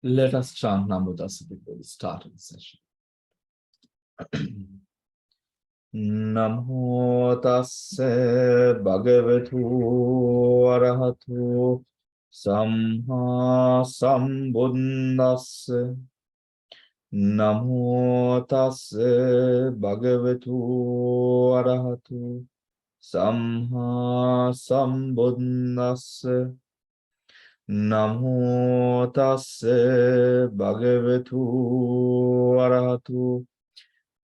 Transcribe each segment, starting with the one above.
Let us chant Namo Tassa before we start the session. Namo Tassa Bhagavatu Arahatu Samma Sambuddhassa. Namo Tassa Bhagavatu Arahatu Samma Sambuddhassa. Namo Tassa Bhagavatu Arahatu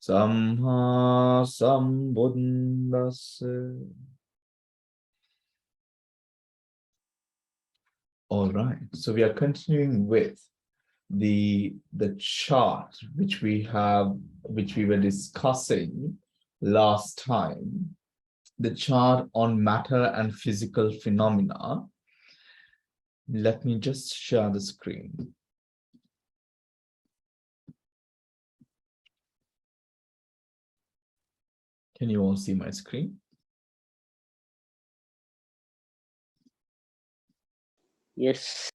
Samma Sambuddhassa. All right, so we are continuing with the chart which we were discussing last time, the chart on matter and physical phenomena. Let me just share the screen. Can you all see my screen? Yes.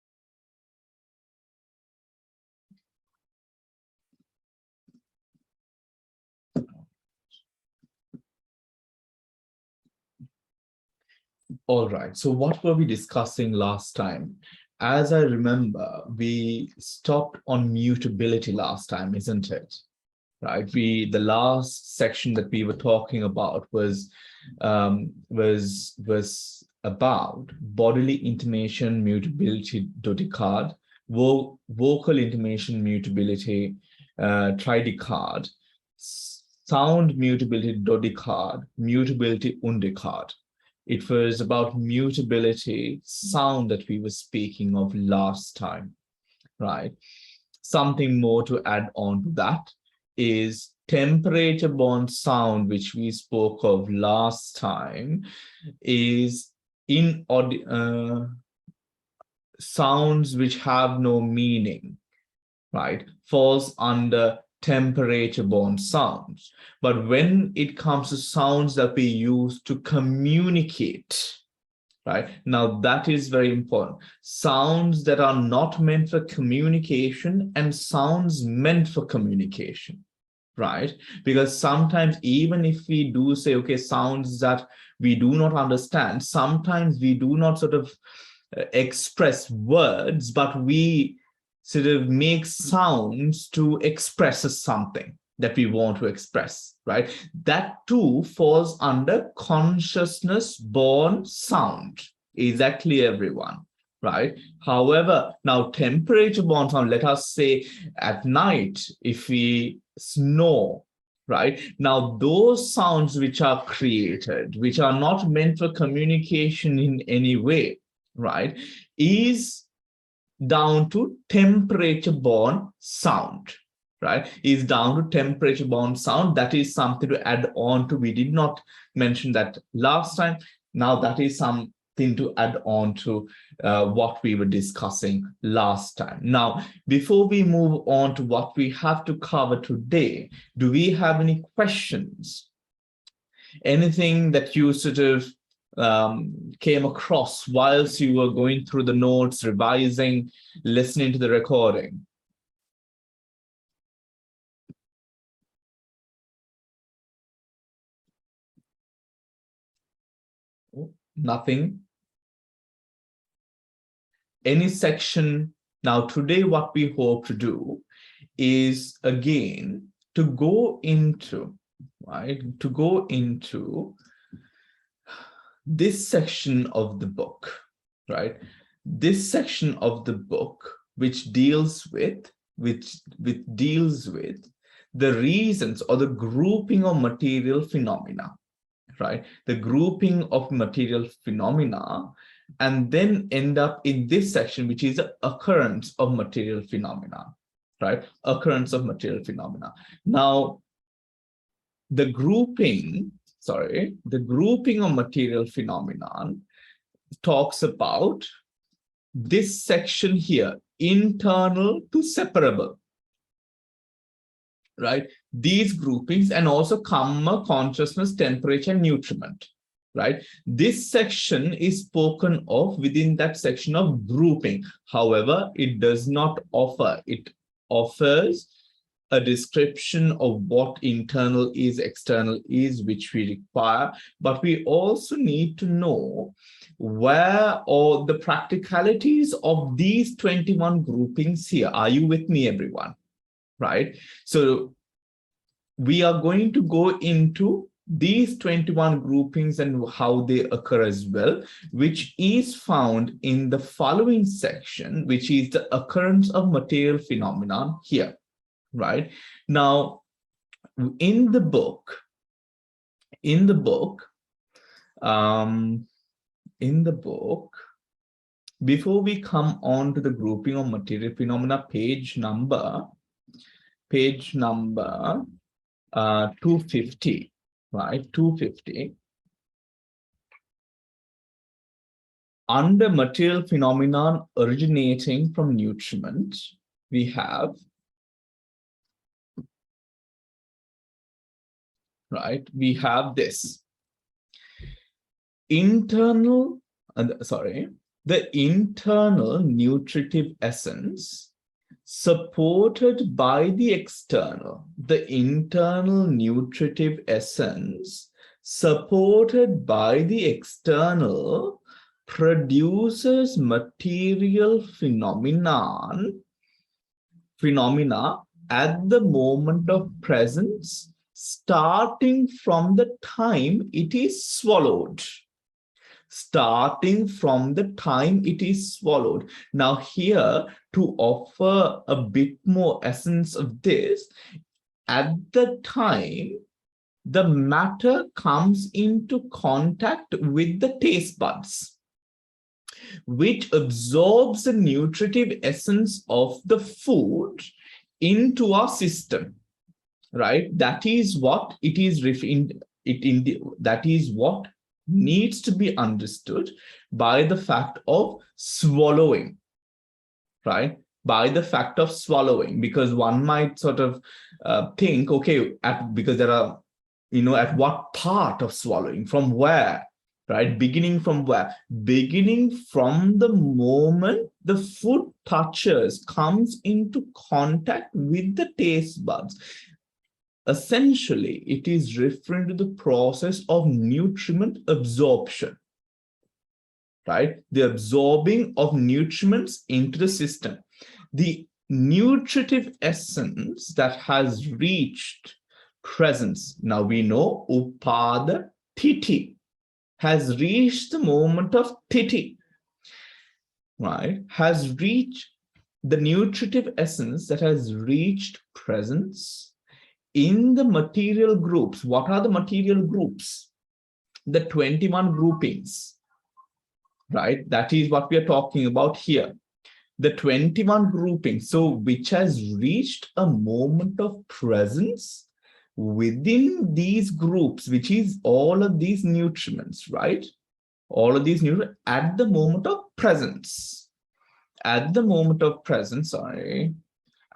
All right, so what were we discussing last time? As I remember, we stopped on mutability last time, isn't it? Right, the last section that we were talking about was about bodily intimation, mutability, dodecad, vocal intimation, mutability, tridecad, sound mutability, dodecad, mutability, undecad. It was about mutability, sound that we were speaking of last time, right? Something more to add on to that is temperature-borne sound, which we spoke of last time, is sounds which have no meaning, right? Falls under temperature-borne sounds. But when it comes to sounds that we use to communicate, right? Now that is very important. Sounds that are not meant for communication and sounds meant for communication, right? Because sometimes even if we do say, okay, sounds that we do not understand, sometimes we do not sort of express words, but we sort of make sounds to express something that we want to express, right? That too falls under consciousness-born sound. Is that clear, everyone? Right? However, now temperature-borne sound, let us say at night, if we snore, right? Now those sounds which are created, which are not meant for communication in any way, right, is down to temperature-borne sound, right? Is down to temperature-borne sound. That is something to add on to. We did not mention that last time. Now that is something to add on to what we were discussing last time. Now, before we move on to what we have to cover today, do we have any questions? Anything that you sort of came across whilst you were going through the notes, revising, listening to the recording? Nothing? Any section? Now, today, what we hope to do is, again, to go into, right, to go into this section of the book, right? This section of the book, which deals with the reasons or the grouping of material phenomena, right? The grouping of material phenomena, and then end up in this section, which is the occurrence of material phenomena, right? Occurrence of material phenomena. Now, the grouping of material phenomenon talks about this section here, internal to separable, right? These groupings, and also karma, consciousness, temperature, nutriment, right? This section is spoken of within that section of grouping. However, it does not offer, it offers a description of what internal is, external is, which we require, but we also need to know where or the practicalities of these 21 groupings here. Are you with me, everyone? Right? So we are going to go into these 21 groupings and how they occur as well, which is found in the following section, which is the occurrence of material phenomenon here, right? Now, in the book, before we come on to the grouping of material phenomena, page number 250, right? 250. Under material phenomenon originating from nutriment, we have, right? We have this internal, the internal nutritive essence supported by the external. The internal nutritive essence supported by the external produces material phenomena at the moment of presence, starting from the time it is swallowed. Starting from the time it is swallowed. Now here, to offer a bit more essence of this, at the time the matter comes into contact with the taste buds, which absorbs the nutritive essence of the food into our system, right? That is what it is that is what needs to be understood by the fact of swallowing, right? By the fact of swallowing, because one might sort of think, okay, because there are, at what part of swallowing, from where, right? Beginning from where? Beginning from the moment the food comes into contact with the taste buds. Essentially, it is referring to the process of nutriment absorption, right? The absorbing of nutriments into the system. The nutritive essence that has reached presence. Now we know upada titi has reached the moment of titi, right? Has reached the nutritive essence that has reached presence in the material groups. What are the material groups? The 21 groupings, right? That is what we are talking about here. The 21 groupings, so which has reached a moment of presence within these groups, which is all of these nutriments, right? All of these nutriments at the moment of presence. At the moment of presence,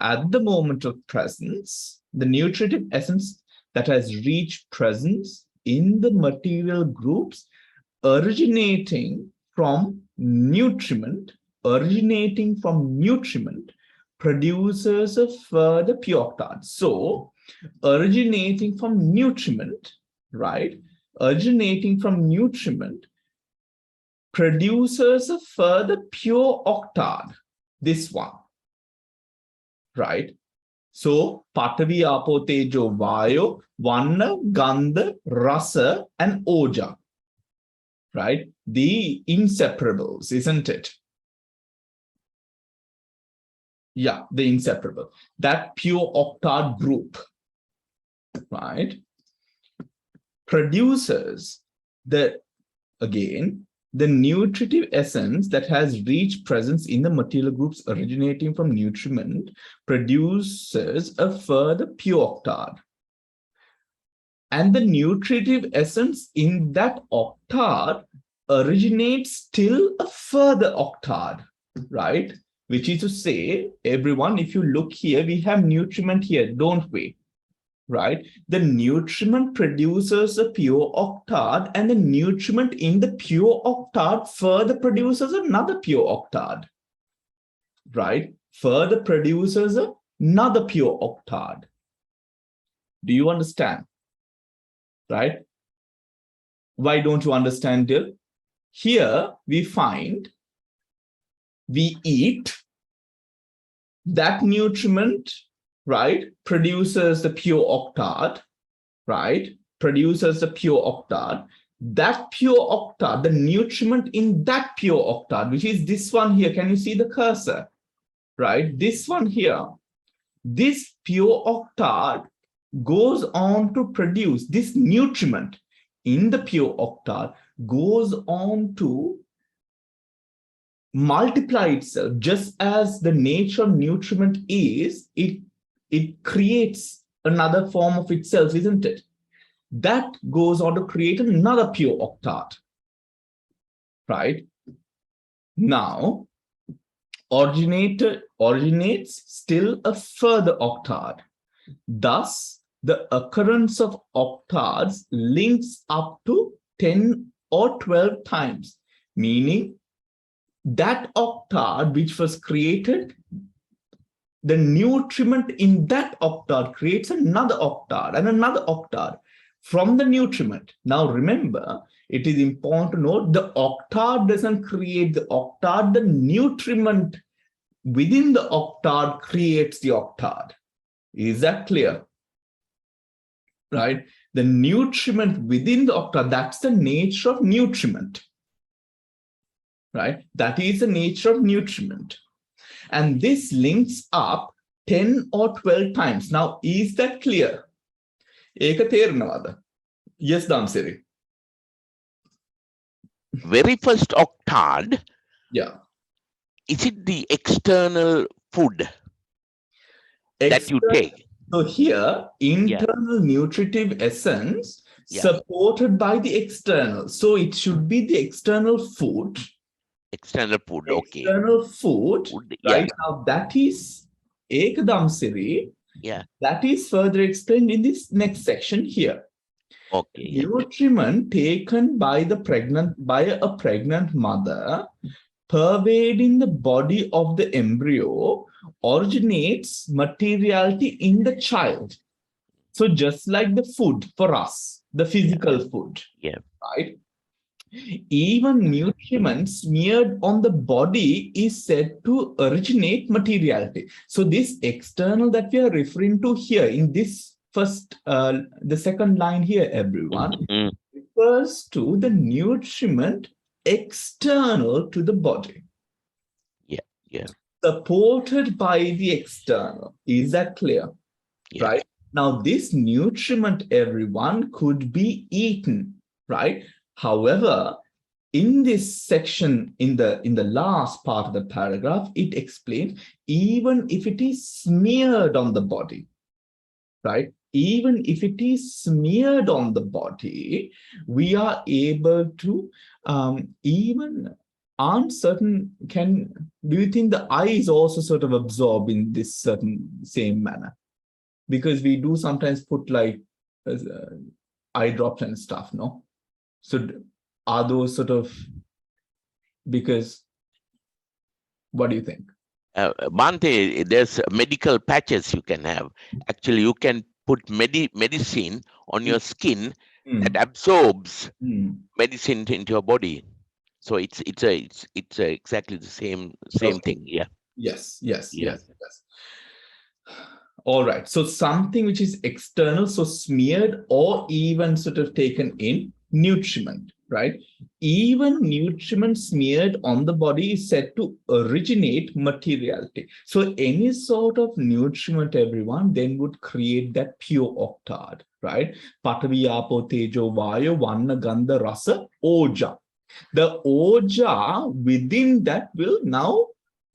at the moment of presence, the nutritive essence that has reached presence in the material groups originating from nutriment, produces a further pure octad. So, originating from nutriment, right? Originating from nutriment produces a further pure octad, this one, right? So, Patavi, Apo, Tejo, Vayo, Vanna, Gandha, Rasa, and Oja, right? The inseparables, isn't it? Yeah, the inseparable. That pure octad group, right, produces the nutritive essence that has reached presence in the material groups originating from nutriment produces a further pure octad. And the nutritive essence in that octad originates still a further octad, right? Which is to say, everyone, if you look here, we have nutriment here, don't we? right? The nutriment produces a pure octad, and the nutriment in the pure octad further produces another pure octad, right? Further produces another pure octad. Do you understand? Right? Why don't you understand, Dil? Here we find we eat, that nutriment, right, produces the pure octad, right? Produces the pure octad. That pure octad, the nutriment in that pure octad, which is this one here. Can you see the cursor? Right? This one here. This pure octad goes on to produce this nutriment in the pure octad, goes on to multiply itself. Just as the nature of nutriment is, it creates another form of itself, isn't it? That goes on to create another pure octad, right? Now, originates still a further octad. Thus, the occurrence of octads links up to 10 or 12 times, meaning that octad which was created, the nutriment in that octad creates another octad and another octad from the nutriment. Now remember, it is important to note the octad doesn't create the octad, the nutriment within the octad creates the octad. Is that clear? Right? The nutriment within the octad, that's the nature of nutriment. Right? That is the nature of nutriment. And this links up 10 or 12 times. Now, is that clear? Eka ternavada? Yes, Damsiri. Very first octad, Yeah. is it the external food that you take? So here, internal nutritive essence supported by the external. So it should be the external food. External food, okay. External food, right? Now that is Ekadam Siri. Yeah. That is further explained in this next section here. Okay. Nutriment taken by a pregnant mother, pervading the body of the embryo, originates materiality in the child. So just like the food for us, the physical food, right? Even nutriment smeared on the body is said to originate materiality. So this external that we are referring to here in this first, the second line here, everyone, refers to the nutriment external to the body. Supported by the external. Is that clear? Right? Now, this nutriment, everyone, could be eaten, right? However, in this section, in the last part of the paragraph, it explains even if it is smeared on the body, right? Even if it is smeared on the body, we are able to even uncertain. Do you think the eye is also sort of absorbed in this certain same manner? Because we do sometimes put like eye drops and stuff, no? So are those sort of, because, what do you think? Bhante, there's medical patches you can have. Actually, you can put medicine on your skin that absorbs medicine into your body. So it's exactly the same thing. Yeah. Yes. All right. So something which is external, so smeared or even sort of taken in nutriment, right? Even nutriment smeared on the body is said to originate materiality. So any sort of nutriment, everyone, then would create that pure octad, right? Patavi, apo, tejo, vayo, vanna, gandha, rasa, oja. The oja within that will now,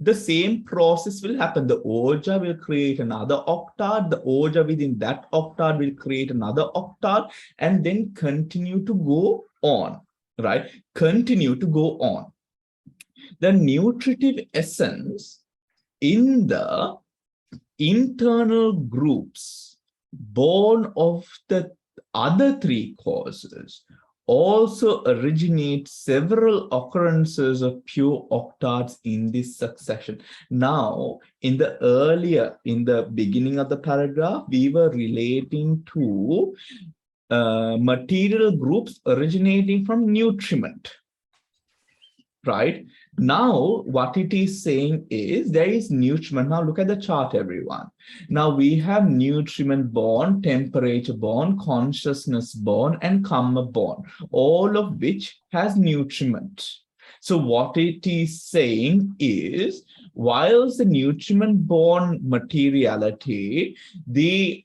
the same process will happen. The oja will create another octad. The oja within that octad will create another octad and then continue to go on, right? Continue to go on. The nutritive essence in the internal groups born of the other three causes also originate several occurrences of pure octards in this succession. Now, in the beginning of the paragraph, we were relating to material groups originating from nutriment. Right? Now, what it is saying is there is nutriment. Now, look at the chart, everyone. Now, we have nutriment born, temperature born, consciousness born, and karma born, all of which has nutriment. So, what it is saying is, whilst the nutriment born materiality, the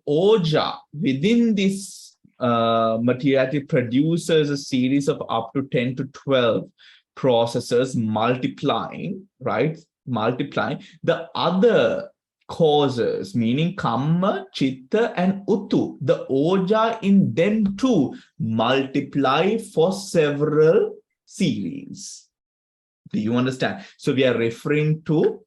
oja within this materiality produces a series of up to 10 to 12 processes multiplying, right? Multiplying the other causes, meaning kamma, chitta, and uttu. The oja in them too multiply for several series. Do you understand? So we are referring to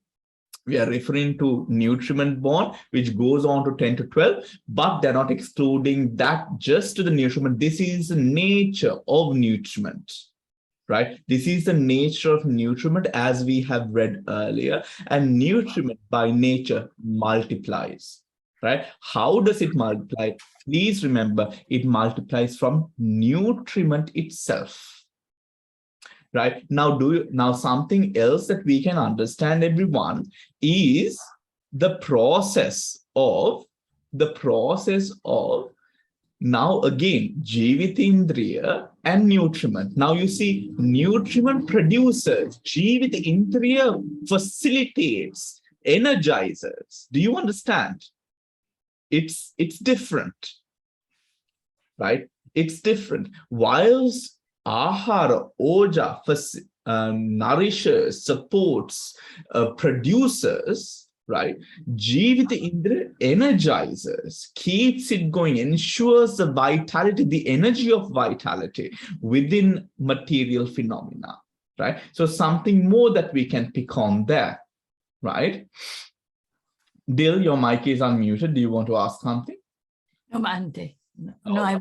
nutriment born, which goes on to 10 to 12, but they're not excluding that just to the nutriment. This is the nature of nutriment, right? This is the nature of nutriment as we have read earlier, and nutriment by nature multiplies, right? How does it multiply? Please remember, it multiplies from nutriment itself. Right now, something else that we can understand, everyone, is the process of now again Jivitindriya and nutriment. Now you see, nutriment produces, Jivitindriya facilitates, energizes. Do you understand? It's different, right? It's different. Whilst Ahara, Oja, nourishes, supports, produces, right? Jivita Indra energizes, keeps it going, ensures the vitality, the energy of vitality within material phenomena, right? So something more that we can pick on there, right? Dil, your mic is unmuted. Do you want to ask something? No, Bhante. No, I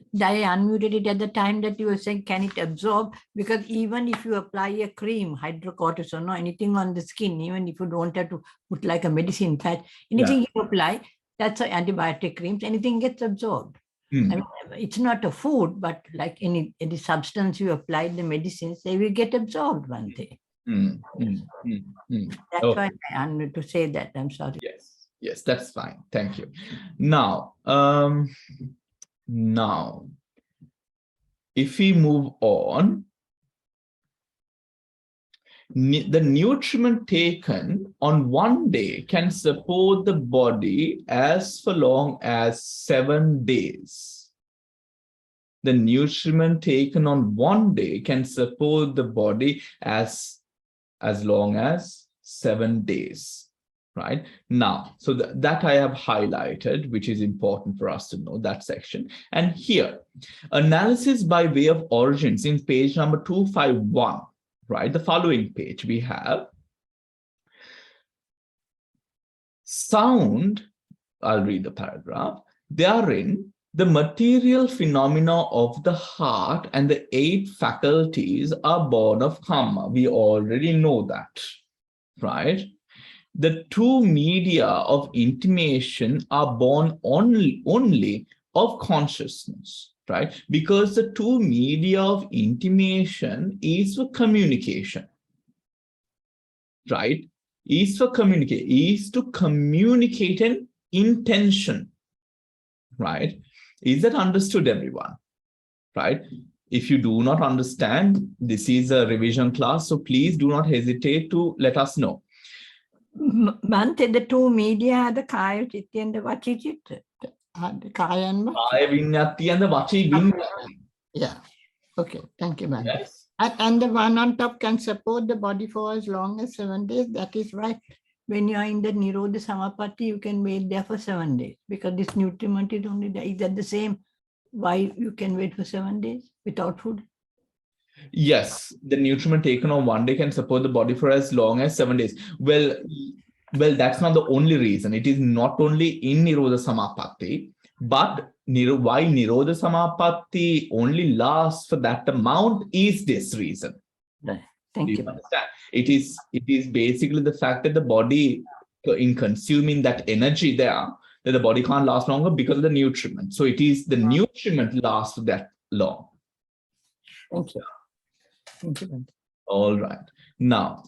unmuted it at the time that you were saying, can it absorb? Because even if you apply a cream, hydrocortisone or anything on the skin, even if you don't have to put like a medicine patch, anything you apply, that's an antibiotic creams, anything gets absorbed. I mean, it's not a food, but like any substance you apply, the medicines, they will get absorbed one day. That's why I wanted to say that. I'm sorry. Yes, that's fine. Thank you. Now, if we move on, the nutriment taken on one day can support the body as for long as 7 days. The nutriment taken on one day can support the body as long as 7 days. Right now, so that I have highlighted, which is important for us to know, that section. And here, analysis by way of origins in page number 251, right? The following page, we have sound. I'll read the paragraph. Therein, the material phenomena of the heart and the 8 faculties are born of karma. We already know that, right? The 2 media of intimation are born only of consciousness, right? Because the 2 media of intimation is for communication, right? Is to communicate an intention, right? Is that understood, everyone? Right? If you do not understand, this is a revision class, so please do not hesitate to let us know. Bhante, the 2 media are the Kaya, Chitti and the Vachi Chitta. The Kaya and Vachi. Kaya Vinyati and the Vachi Vinyati. Yeah. Okay. Thank you, Bhante. Yes. And the one on top can support the body for as long as 7 days. That is right. When you are in the Nirodha Samapatti, you can wait there for 7 days because this nutriment is only there. Is that the same? Why you can wait for 7 days without food? Yes, the nutriment taken on one day can support the body for as long as 7 days. Well, Well, that's not the only reason. It is not only in Nirodha Samapatti, but why Nirodha Samapatti only lasts for that amount is this reason. Right. Thank you. Understand? It is basically the fact that the body, in consuming that energy there, that the body can't last longer because of the nutriment. So it is the nutriment lasts that long. Thank you. Thank you. All right. Now,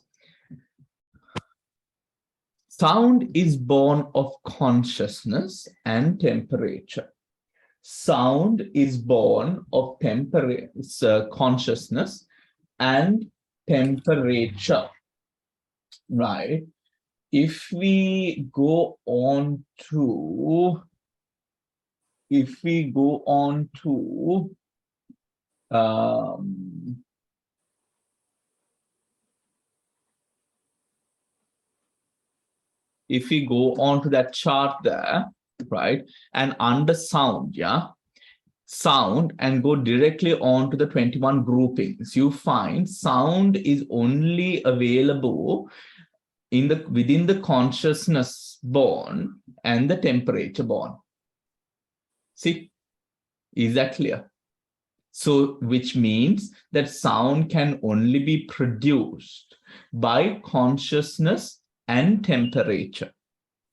sound is born of consciousness and temperature. Sound is born of consciousness and temperature, right? If we go on to, that chart there, right, and under sound, sound, and go directly on to the 21 groupings, you find sound is only available within the consciousness born and the temperature born. See, is that clear? So, which means that sound can only be produced by consciousness and temperature,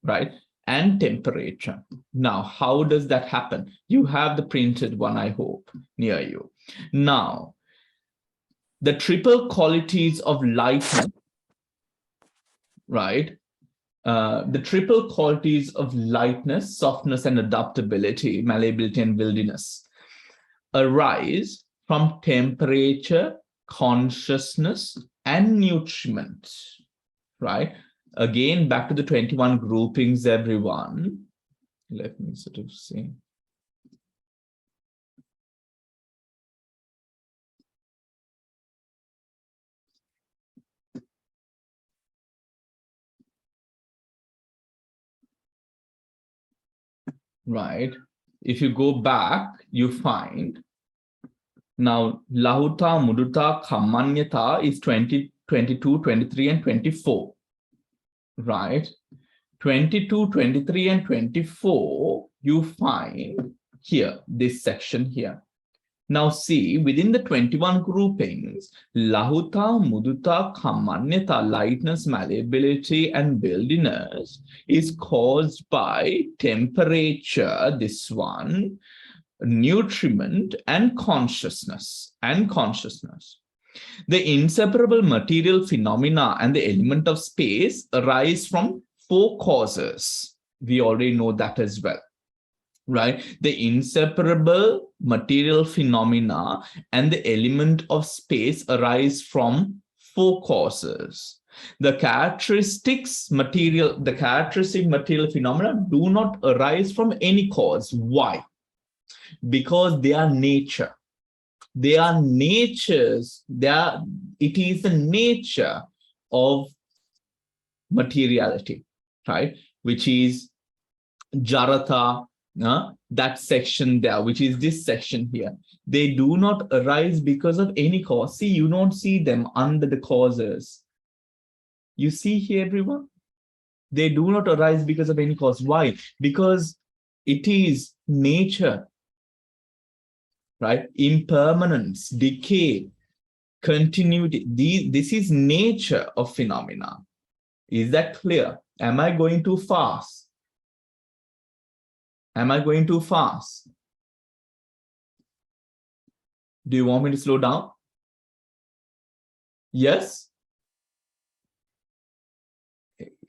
right? And temperature. Now, how does that happen? You have the printed one, I hope, near you. Now, the triple qualities of lightness, right? The triple qualities of lightness, softness, and adaptability, malleability, and wildness arise from temperature, consciousness, and nutriment, right? Again, back to the 21 groupings, everyone. Let me sort of see. Right. If you go back, you find now Lahuta, Muduta, Kamanyata is 20, 22, 23, and 24. Right. 22, 23, and 24, you find here, this section here. Now see, within the 21 groupings, Lahuta, Muduta, Kamanyata, lightness, malleability, and wildness is caused by temperature, this one, nutriment, and consciousness. The inseparable material phenomena and the element of space arise from 4 causes. We already know that as well, right? The inseparable material phenomena and the element of space arise from 4 causes. The characteristic material phenomena do not arise from any cause. Why? Because they are nature. They are natures. It is the nature of materiality, right? Which is Jarata, that section there, which is this section here. They do not arise because of any cause. See, you don't see them under the causes. You see here, everyone? They do not arise because of any cause. Why? Because it is nature, right? Impermanence, decay, continuity. This is nature of phenomena. Is that clear? Am I going too fast? Am I going too fast? Do you want me to slow down? Yes?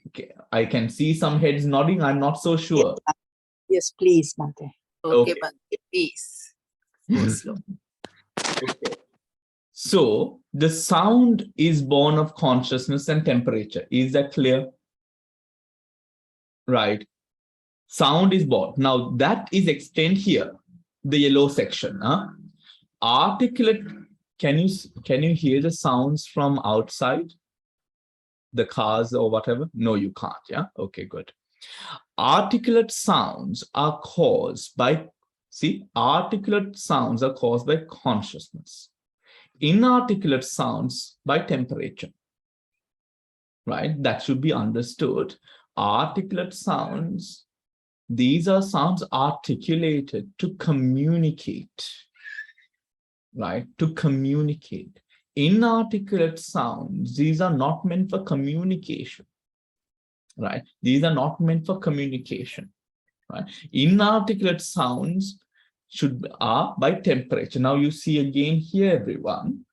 Okay. I can see some heads nodding. I'm not so sure. Yes, please, Bhante. Okay, Okay. Bhante, please. Okay. So the sound is born of consciousness and temperature. Is that clear? Right. Sound is born. Now that is extend here, the yellow section. Articulate. Can you hear the sounds from outside? The cars or whatever? No, you can't. Yeah. Okay, good. Articulate sounds are caused by, articulate sounds are caused by consciousness. Inarticulate sounds by temperature. right? That should be understood. Articulate sounds, these are sounds articulated to communicate, right? To communicate. Inarticulate sounds, these are not meant for communication, right? These are not meant for communication, right? Inarticulate sounds are by temperature. Now you see again here, everyone.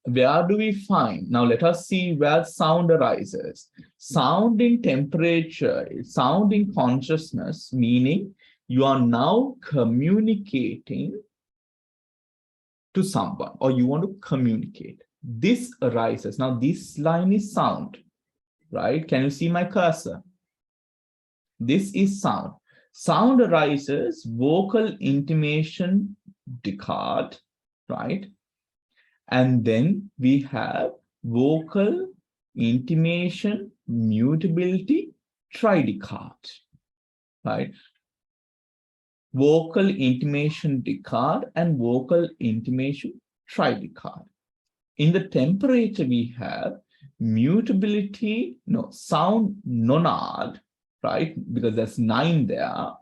Where do we find? Now let us see where sound arises. Sound in temperature, sound in consciousness, meaning you are now communicating to someone, or you want to communicate. This arises. Now this line is sound, right? Can you see my cursor? This is sound. Sound arises, vocal intimation, decad, right? And then we have vocal intimation, mutability, tridecad, right? Vocal intimation decad and vocal intimation tridecad. In the temperature, we have mutability, no, sound nonad, right? Because there's 9 there,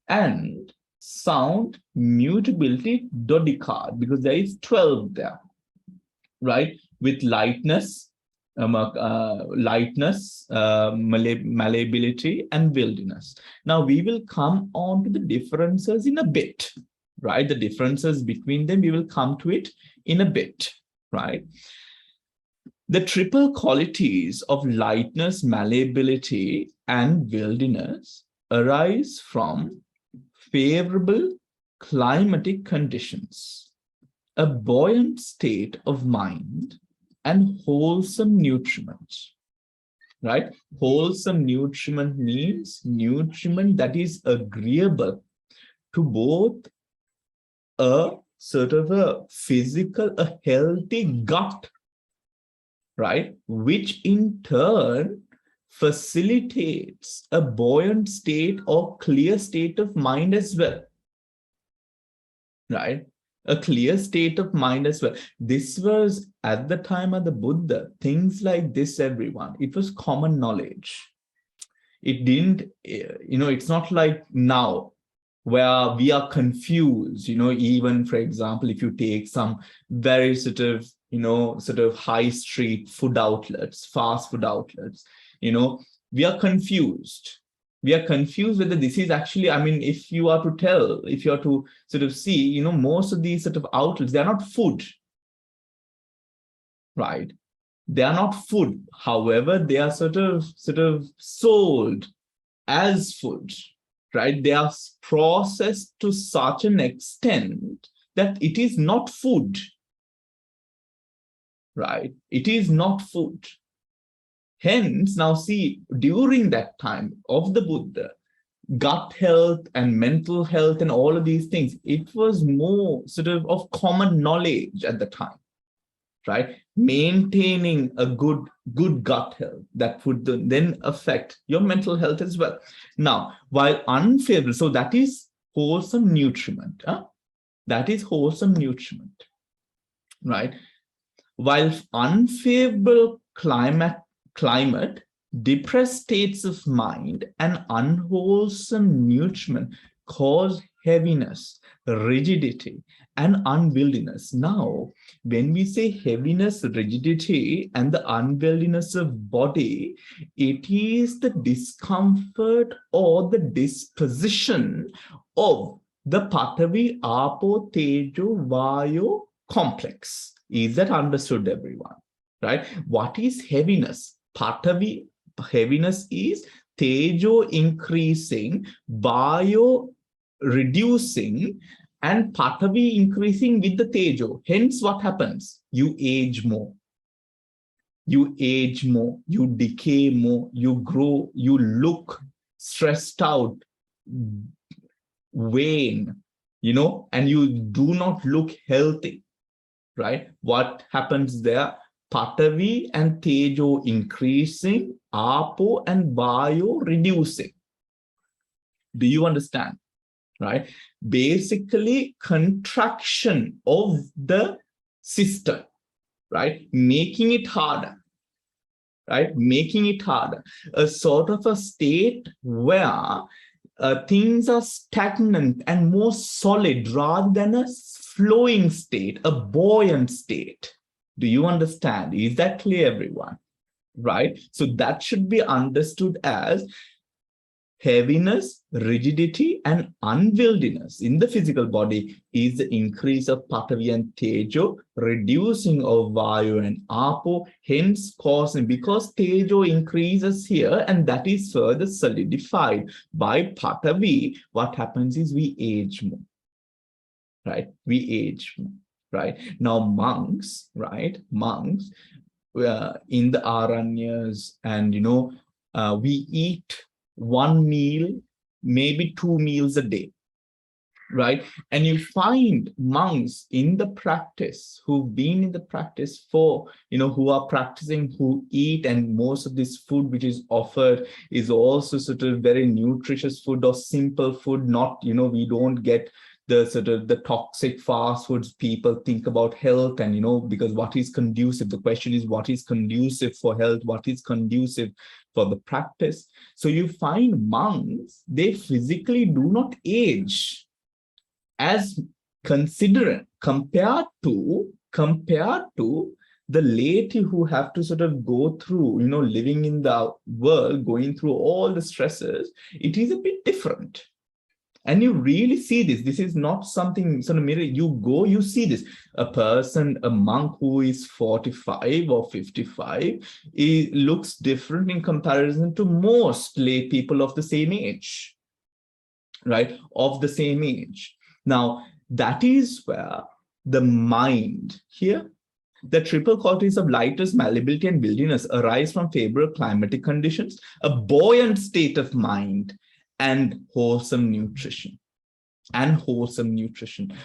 and sound mutability dodecad, because there is 12 there, right? With lightness, malleability, and wildness. Now we will come on to the differences in a bit, right? The differences between them, we will come to it in a bit, right? The triple qualities of lightness, malleability, and wildness arise from favorable climatic conditions, a buoyant state of mind, and wholesome nutriment, right? Wholesome nutriment means nutriment that is agreeable to both a sort of a physical, a healthy gut, right? Which in turn facilitates a buoyant state or clear state of mind as well, right? A clear state of mind as well. This was at the time of the Buddha, things like this, everyone, it was common knowledge. It didn't, it's not like now where we are confused, even for example, if you take some very sort of high street food outlets, fast food outlets, we are confused. We are confused whether this is actually, if you are to sort of see, most of these sort of outlets, they're not food, right? They are not food. However, they are sort of sold as food, right? They are processed to such an extent that it is not food, right? It is not food. Hence, now see, during that time of the Buddha, gut health and mental health and all of these things, it was more sort of common knowledge at the time, right? Maintaining a good gut health that would then affect your mental health as well. Now, while unfavorable, so that is wholesome nutriment. That is wholesome nutriment, right? While unfavorable climate, depressed states of mind, and unwholesome nutriment cause heaviness, rigidity, and unwieldiness. Now, when we say heaviness, rigidity, and the unwieldiness of body, it is the discomfort or the disposition of the Patavi, Apo, Tejo, Vayo complex. Is that understood, everyone? Right? What is heaviness? Patavi, heaviness is Tejo increasing, Vayo reducing, and Patavi increasing with the Tejo. Hence, what happens? You age more. You age more, you decay more, you grow, you look stressed out, wane, and you do not look healthy, right? What happens there? Patavi and Tejo increasing, Apo and Vayo reducing. Do you understand? Right? Basically, contraction of the system, right? Making it harder. right? Making it harder. A sort of a state where things are stagnant and more solid rather than a flowing state, a buoyant state. Do you understand? Is that clear, everyone? Right? So that should be understood as heaviness, rigidity, and unwieldiness in the physical body is the increase of Patavi and Tejo, reducing of Vayu and Apo, hence causing, because Tejo increases here and that is further solidified by Patavi, what happens is we age more, right? We age more, right? Now monks, right? Monks, in the Aranyas and, we eat one meal, maybe 2 meals a day, right? And you find monks in the practice who've been in the practice for, who are practicing, who eat, and most of this food which is offered is also sort of very nutritious food or simple food, not, we don't get the sort of the toxic fast foods. People think about health and, because what is conducive, the question is what is conducive for health, what is conducive for the practice. So you find monks, they physically do not age as considerate compared to the laity who have to sort of go through, living in the world, going through all the stresses. It is a bit different. And you really see this. This is not something sort of mirror. You go, you see this. A person, a monk who is 45 or 55, it looks different in comparison to most lay people of the same age, right? Of the same age. Now, that is where the mind here, the triple qualities of lightness, malleability, and wildness arise from favorable climatic conditions, a buoyant state of mind, and wholesome nutrition.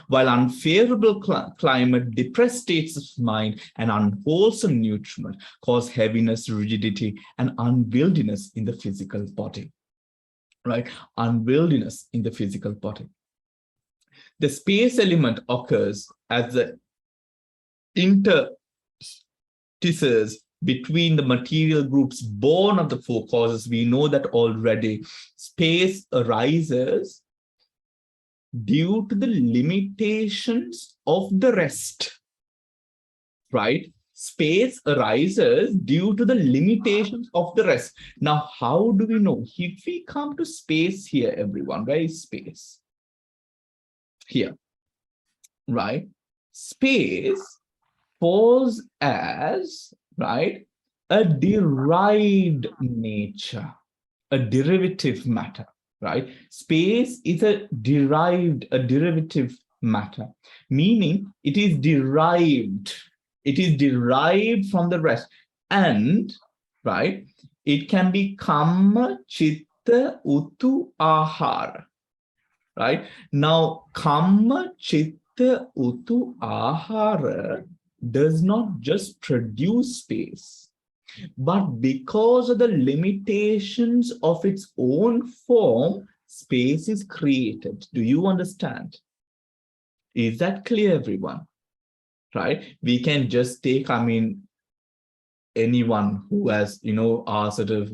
While unfavorable climate, depressed states of mind, and unwholesome nutriment cause heaviness, rigidity, and unwieldiness in the physical body, right? Unwieldiness in the physical body. The space element occurs as the interstices between the material groups born of the 4 causes. We know that already. Space arises due to the limitations of the rest, right? Space arises due to the limitations of the rest. Now, how do we know? If we come to space here, everyone, where is space? Here, right? Space falls as, right, a derived nature, a derivative matter, right? Space is a derivative matter, meaning it is derived from the rest, and, right, it can be kamma, chitta, utu, ahara, right? Now, kamma, chitta, utu, ahara does not just produce space, but because of the limitations of its own form, space is created. Do you understand? Is that clear, everyone? Right? We can just take, anyone who has, our sort of,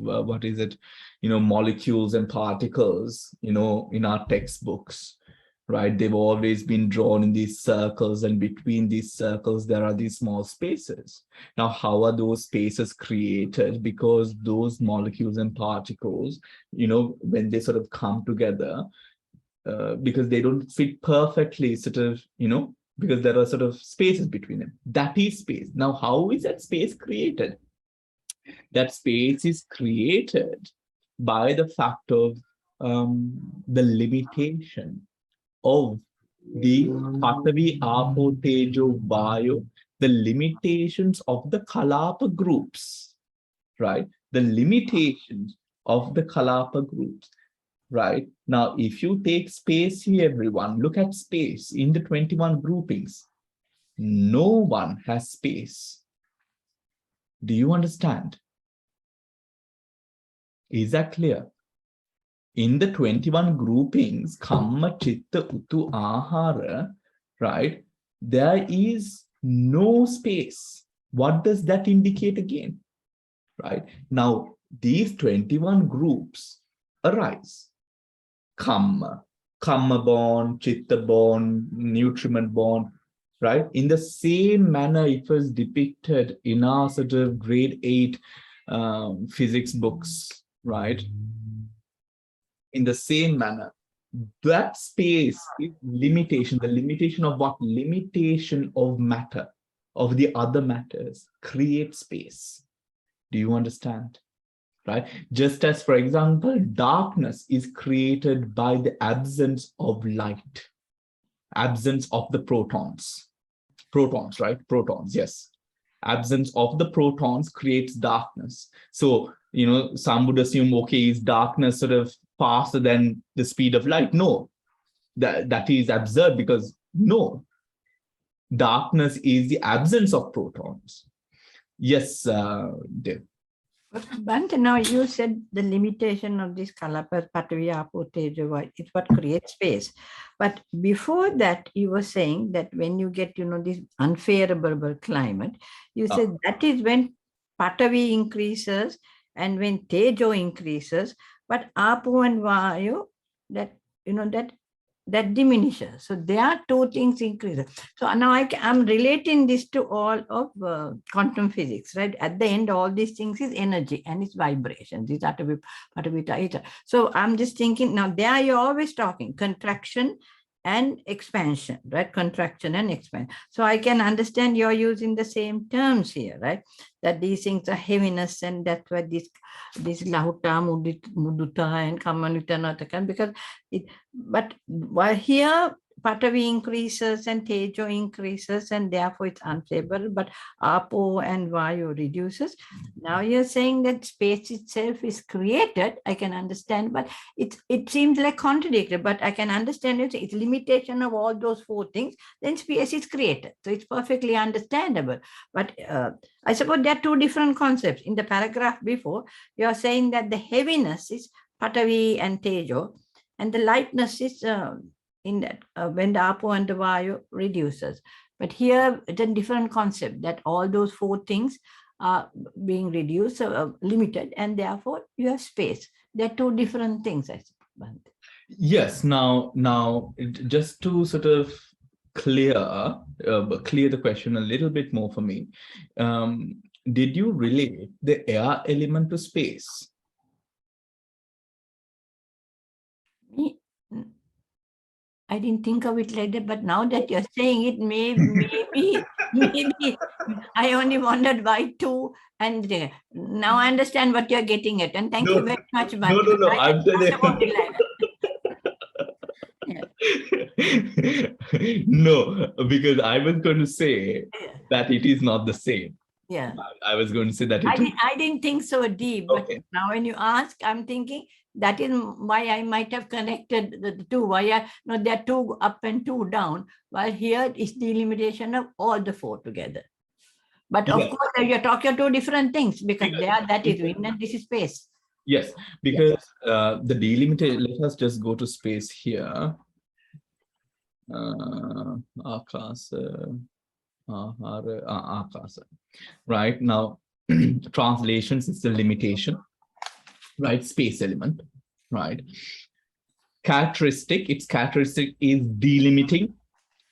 molecules and particles, in our textbooks, right? They've always been drawn in these circles, and between these circles, there are these small spaces. Now, how are those spaces created? Because those molecules and particles, when they sort of come together, because they don't fit perfectly, sort of, because there are sort of spaces between them. That is space. Now, how is that space created? That space is created by the fact of the limitation of the Patavi, Apo, Tejo, Vayu, the limitations of the Kalapa groups, right? The limitations of the Kalapa groups, right? Now, if you take space here, everyone, look at space in the 21 groupings. No one has space. Do you understand? Is that clear? In the 21 groupings, kamma, chitta, utu, ahara, right? There is no space. What does that indicate again? right? Now, these 21 groups arise. Kamma born, chitta born, nutriment born, right? In the same manner it was depicted in our sort of grade 8 physics books, right? In the same manner, that space is limitation. The limitation of what? Limitation of matter, of the other matters, create space. Do you understand? Right? Just as, for example, darkness is created by the absence of light, absence of the protons. Protons, right? Protons, yes. Absence of the protons creates darkness. So, you know, some would assume, okay, is darkness sort of faster than the speed of light? No, that is absurd, because no, darkness is the absence of protons. Yes, Dev. Bhante, now you said the limitation of this Kalapa, Patavi, Apo, Tejo, it's what creates space. But before that, you were saying that when you get, you know, this unfavorable climate, you said that is when Patavi increases and when Tejo increases, but Apo and Vayu, that, you know, that diminishes. So there are two things increases. So now I'm relating this to all of quantum physics, right? At the end, all these things is energy and it's vibration. These are to be part of it. So I'm just thinking now there you're always talking contraction and expansion, right? Contraction and expansion. So I can understand you're using the same terms here, right? That these things are heaviness, and that's why this lahuta, mudita, and kamanita, because it. But while here Patavi increases and Tejo increases, and therefore it's unfavorable, but Apo and Vayu reduces. Now you're saying that space itself is created. I can understand, but it seems like contradictory, but I can understand it's limitation of all those four things, then space is created. So it's perfectly understandable. But I suppose there are two different concepts. In the paragraph before, you're saying that the heaviness is Patavi and Tejo, and the lightness is in that when the Apo and the Vayu reduces. But here it's a different concept, that all those four things are being reduced, limited, and therefore you have space. They're two different things, I suppose. Yes. Now, just to sort of clear the question a little bit more for me, did you relate the air element to space? I didn't think of it like that, but now that you're saying it, maybe I only wondered why two, and now I understand what you're getting at. And thank you very much, Bhante. No. I'm no, because I was going to say that it is not the same. Yeah. I was going to say that I didn't think so deep, but okay. Now when you ask, I'm thinking that is why I might have connected the two. Why there are two up and two down, while here is the delimitation of all the four together. But of course, you're talking two different things, because that is wind and this is space. Yes, because the delimitation, let us just go to space here. Akasa, akasa. Right now, translations is the limitation, right? Space element, right? Its characteristic is delimiting,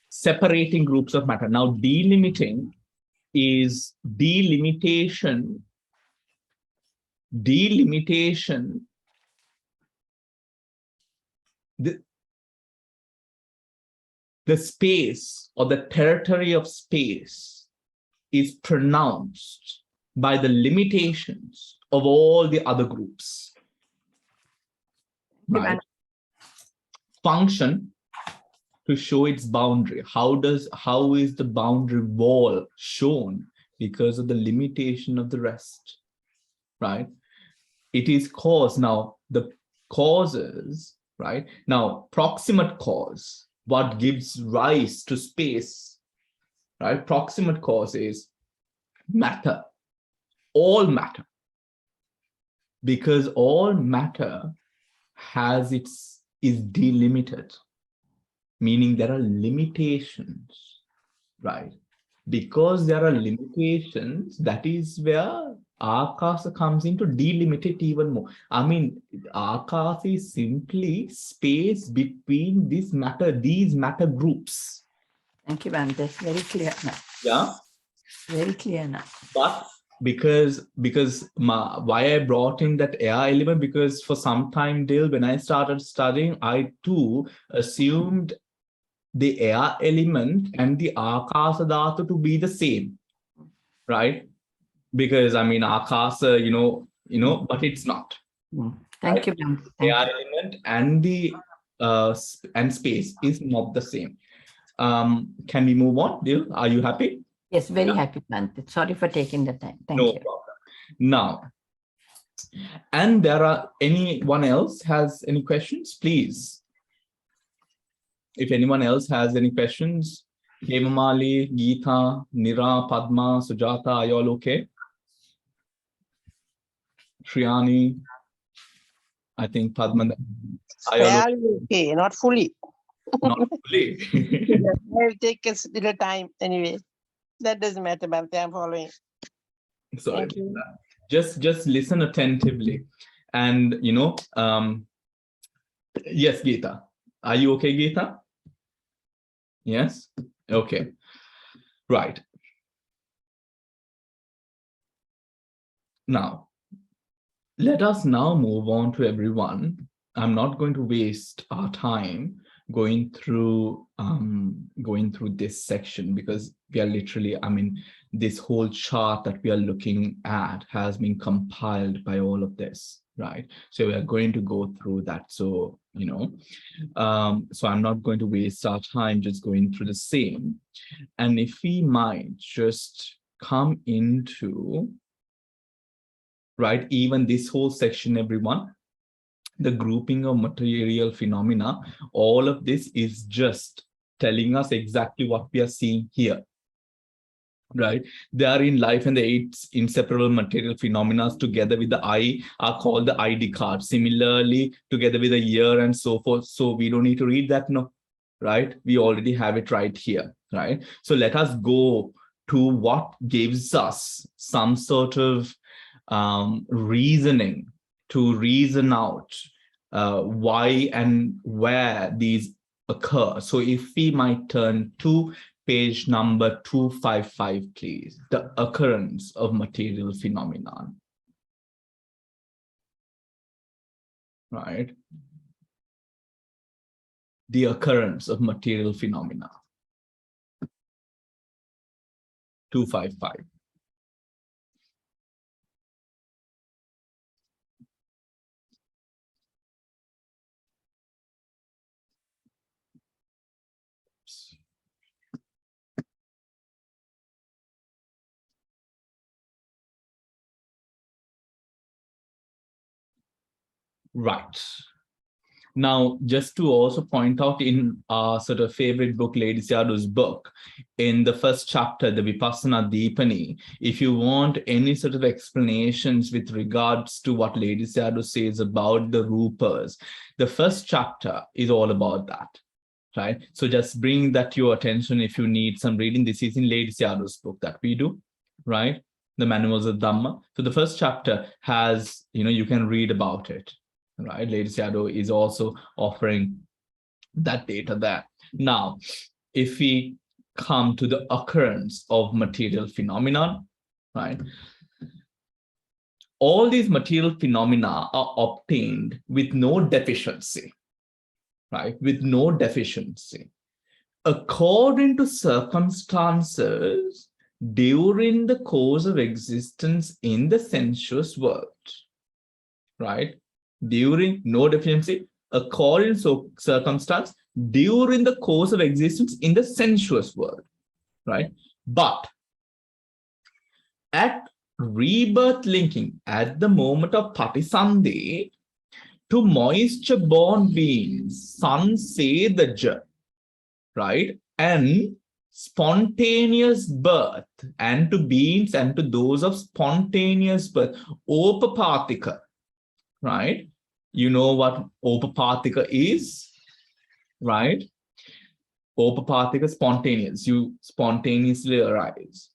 separating groups of matter. Now, delimiting is delimitation. The space or the territory of space is pronounced by the limitations of all the other groups. Right? Function to show its boundary. How is the boundary wall shown? Because of the limitation of the rest. Right? It is cause. Now, the causes, right? Now, proximate cause, what gives rise to space, right? Proximate cause is matter, all matter, because all matter is delimited, meaning there are limitations, right? Because there are limitations, that is where Akasa comes in to delimit it even more. I mean, Akasa is simply space between these matter groups. Thank you, Bhante. Very clear now. Yeah. Very clear now. But because why I brought in that air element, because for some time till when I started studying, I too assumed the air element and the Akasa Dhatu to be the same, right? Because I mean Akasa, but it's not. Thank you, Bhante. Thank Air you. element and the and space is not the same. Can we move on, Dil? Are you happy? Yes, very happy, Bhante. Sorry for taking the time. Thank No you. problem. Now, and anyone else has any questions, please. If anyone else has any questions, Hemamali, Geeta, Nira, Padma, Sujata, are you all okay? Shriyani, I think Padma, are you all okay? Fairly okay, not fully. Not fully. I'll take a little time anyway. That doesn't matter, Bhante. I'm following. Sorry. Thank you. Just listen attentively. And, yes, Geeta. Are you okay, Geeta? Yes? Okay. Right. Now, let us now move on to everyone. I'm not going to waste our time going through this section, because we are literally, I mean, this whole chart that we are looking at has been compiled by all of this, right? So we are going to go through that. So, so I'm not going to waste our time just going through the same. And if we might just come into, right, even this whole section, everyone, the grouping of material phenomena, all of this is just telling us exactly what we are seeing here, right? They are in life, and the 8 inseparable material phenomena together with the I are called the ID card. Similarly, together with the year and so forth. So we don't need to read that, no, right? We already have it right here, right? So let us go to what gives us some sort of reasoning to reason out why and where these occur. So if we might turn to page number 255, please, the occurrence of material phenomenon. Right? The occurrence of material phenomena. 255. Right. Now, just to also point out, in our sort of favorite book, Lady Sayadaw's book, in the first chapter, the Vipassana Deepani, if you want any sort of explanations with regards to what Lady Sayadaw says about the Rūpas, the first chapter is all about that, right? So just bring that to your attention if you need some reading. This is in Lady Sayadaw's book that we do, right? The Manuals of Dhamma. So the first chapter has, you can read about it. Right, Lady Sayadaw is also offering that data there. Now, if we come to the occurrence of material phenomenon, right, all these material phenomena are obtained with no deficiency, right, with no deficiency, according to circumstances during the course of existence in the sensuous world, right? During no deficiency, according to circumstance, during the course of existence in the sensuous world, right? But at rebirth linking, at the moment of patisandhi, to moisture-born beings, sansedhaja, right? And spontaneous birth, and to beings and to those of spontaneous birth, opapatika, right? You know what opapatika is, right? Opapatika, spontaneous. You spontaneously arise.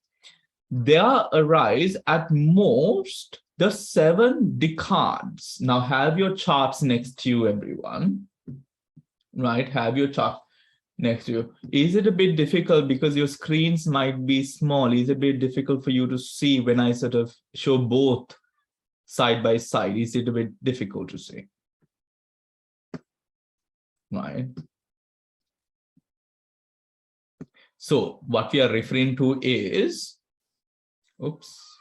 there arise at most the 7 decades. Now have your charts next to you, everyone. Right? Have your chart next to you. Is it a bit difficult because your screens might be small? Is it a bit difficult for you to see when I sort of show both side by side? Is it a bit difficult to see? Right. So what we are referring to is, oops,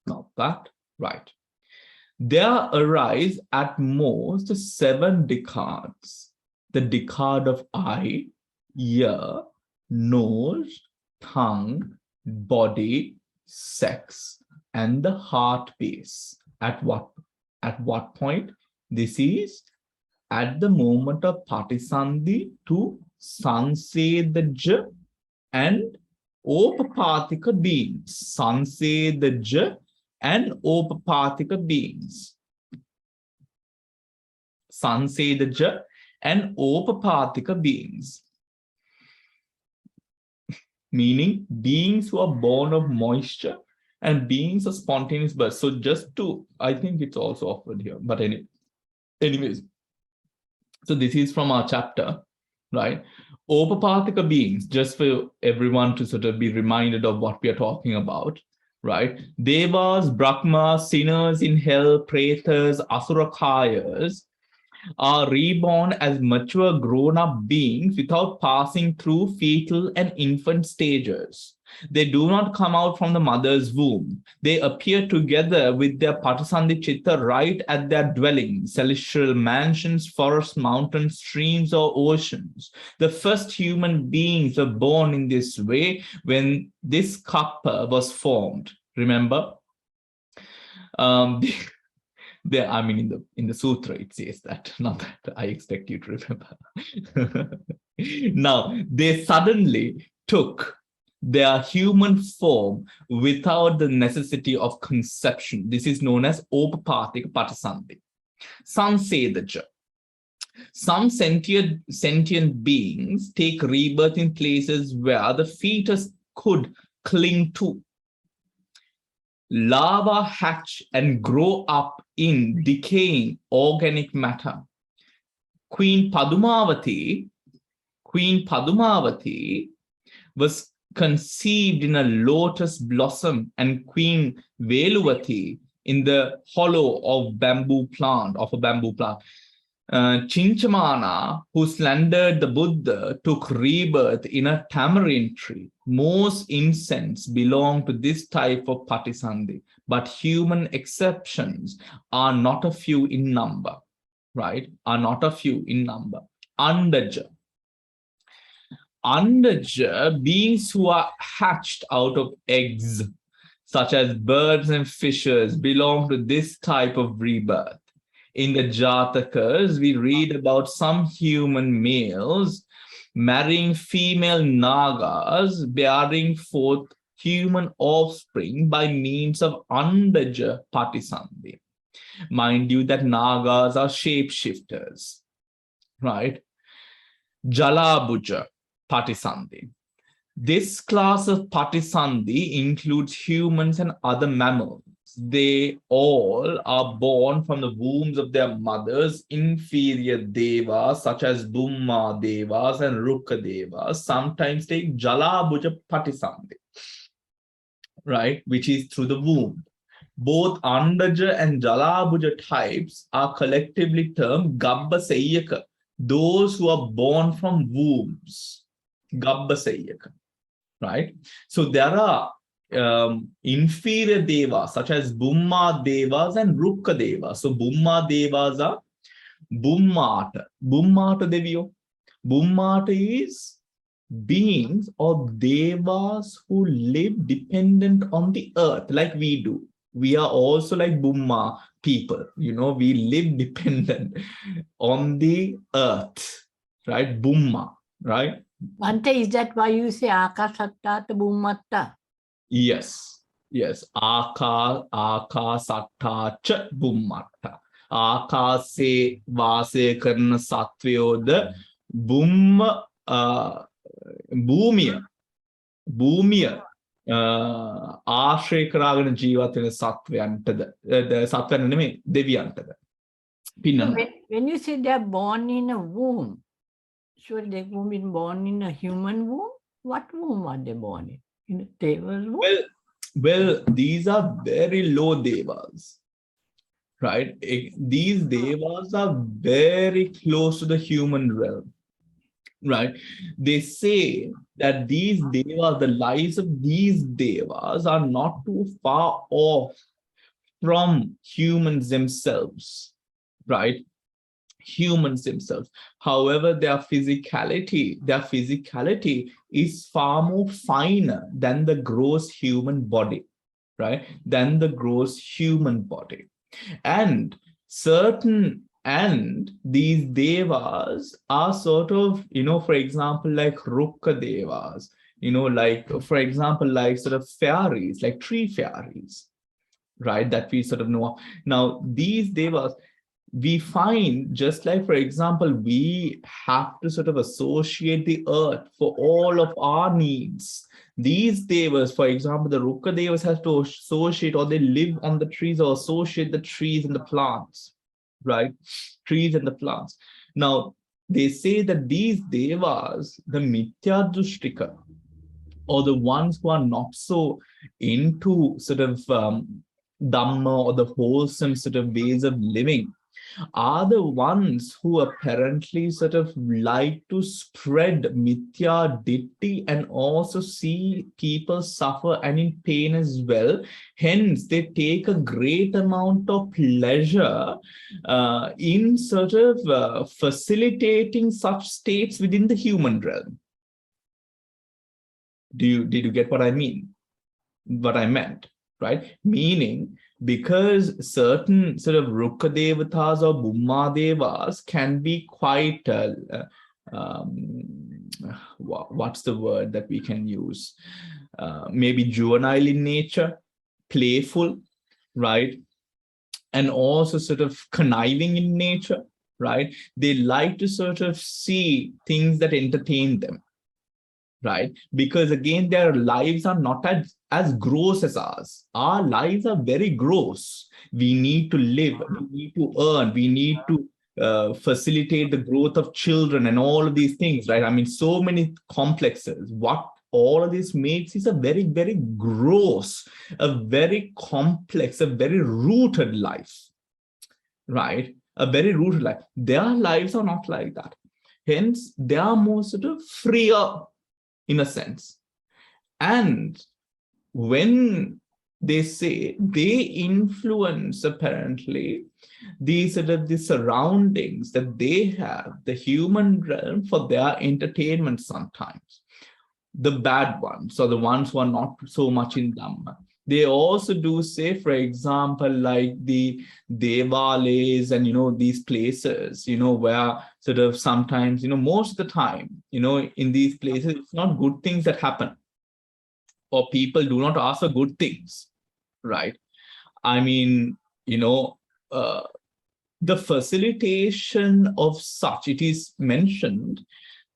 not that, right. There arise at most 7 decades. The decade of eye, ear, nose, tongue, body, sex, and the heart base. At what point? This is at the moment of Patisandhi to Sansedaja and Opapatika beings. Sansedaja and Opapatika beings. Sansedaja and Opapatika beings. Meaning beings who are born of moisture and beings of spontaneous birth. So just to, I think it's also offered here, but anyways. So this is from our chapter, right? Opapatika beings, just for everyone to sort of be reminded of what we are talking about, right? Devas, Brahmas, sinners in hell, pretas, asurakayas, are reborn as mature grown-up beings without passing through fetal and infant stages. They do not come out from the mother's womb. They appear together with their Patisandhi Chitta right at their dwelling, celestial mansions, forests, mountains, streams, or oceans. The first human beings were born in this way when this kappa was formed. Remember? I mean, in the sutra, it says that, not that I expect you to remember. Now, they suddenly took their human form without the necessity of conception. This is known as Opapatika Patisandhi. Sansedaja. Some sentient beings take rebirth in places where the fetus could cling to. Larvae hatch and grow up in decaying organic matter. Queen Padumavati was conceived in a lotus blossom, and Queen Veluvati in the hollow of a bamboo plant. Chinchamana, who slandered the Buddha, took rebirth in a tamarind tree. Most incense belong to this type of Patisandhi, but human exceptions are not a few in number, right? Are not a few in number. Andaja. Andaja, beings who are hatched out of eggs, such as birds and fishes, belong to this type of rebirth. In the Jatakas, we read about some human males marrying female Nagas, bearing forth human offspring by means of Andaja Patisandhi. Mind you that Nagas are shapeshifters, right? Jalabhuja Patisandhi. This class of Patisandhi includes humans and other mammals. They all are born from the wombs of their mothers, inferior devas such as Bhumma devas and Rūpa devas, sometimes take Jalabhuja Patisandhi, right, which is through the womb. Both Andaja and Jalabhuja types are collectively termed Gabbasayaka, those who are born from wombs. Gabbasayaka, right? So there are inferior devas such as Bhumma devas and Rūpa devas. So Bhumma devas are Bhummata Deviyo. Bhummata is beings or devas who live dependent on the earth like we do. We are also like Bhumma people, you know, we live dependent on the earth, right? Bhumma, right? Bhante, is that why you say Akasatta to Bhummatta? Yes. Akasatta cha Bhummatta. Akase vase karna sattvayoda Bhumma Bhumiya ආශ්‍රය කරාගෙන ජීවත් වෙන සත්වයන්ටද සත්වයන් නෙමෙයි දෙවියන්ටද So පින්නන when you say they are born in a womb, sure they've been born in a human womb. What womb are they born in? In a deva's womb? well these are very low devas, right? These devas are very close to the human realm, right? They say that these devas, the lives of these devas are not too far off from humans themselves, right? Humans themselves. However, their physicality is far more finer than the gross human body, right? Than the gross human body. And these devas are sort of, for example, like Rūpa devas, like, for example, like sort of fairies, like tree fairies, right? That we sort of know. Now, these devas, we find, just like, for example, we have to sort of associate the earth for all of our needs. These devas, for example, the Rūpa devas have to associate, or they live on the trees, or associate the trees and the plants, right? Trees and the plants. Now, they say that these devas, the Mithya Drishtika, or the ones who are not so into sort of Dhamma, or the wholesome sort of ways of living, are the ones who apparently sort of like to spread mithya ditti and also see people suffer and in pain as well. Hence, they take a great amount of pleasure in sort of facilitating such states within the human realm. Did you get what I mean? What I meant, right? Meaning, because certain sort of Rūpa devatas or Bhumma devas can be quite, what's the word that we can use? Maybe juvenile in nature, playful, right? And also sort of conniving in nature, right? They like to sort of see things that entertain them, right? Because again, their lives are not as gross as ours. Our lives are very gross. We need to live, we need to earn, we need to facilitate the growth of children and all of these things, right? I mean, so many complexes. What all of this makes is a very, very gross, a very complex, a very rooted life, right? A very rooted life. Their lives are not like that. Hence, they are more sort of freer in a sense. And when they say they influence apparently these sort of the surroundings that they have, the human realm, for their entertainment sometimes. The bad ones, or the ones who are not so much in Dhamma. They also do say, for example, like the Devales and, these places, where sort of sometimes, most of the time, in these places, it's not good things that happen, or people do not ask for good things, right? I mean, the facilitation of such, it is mentioned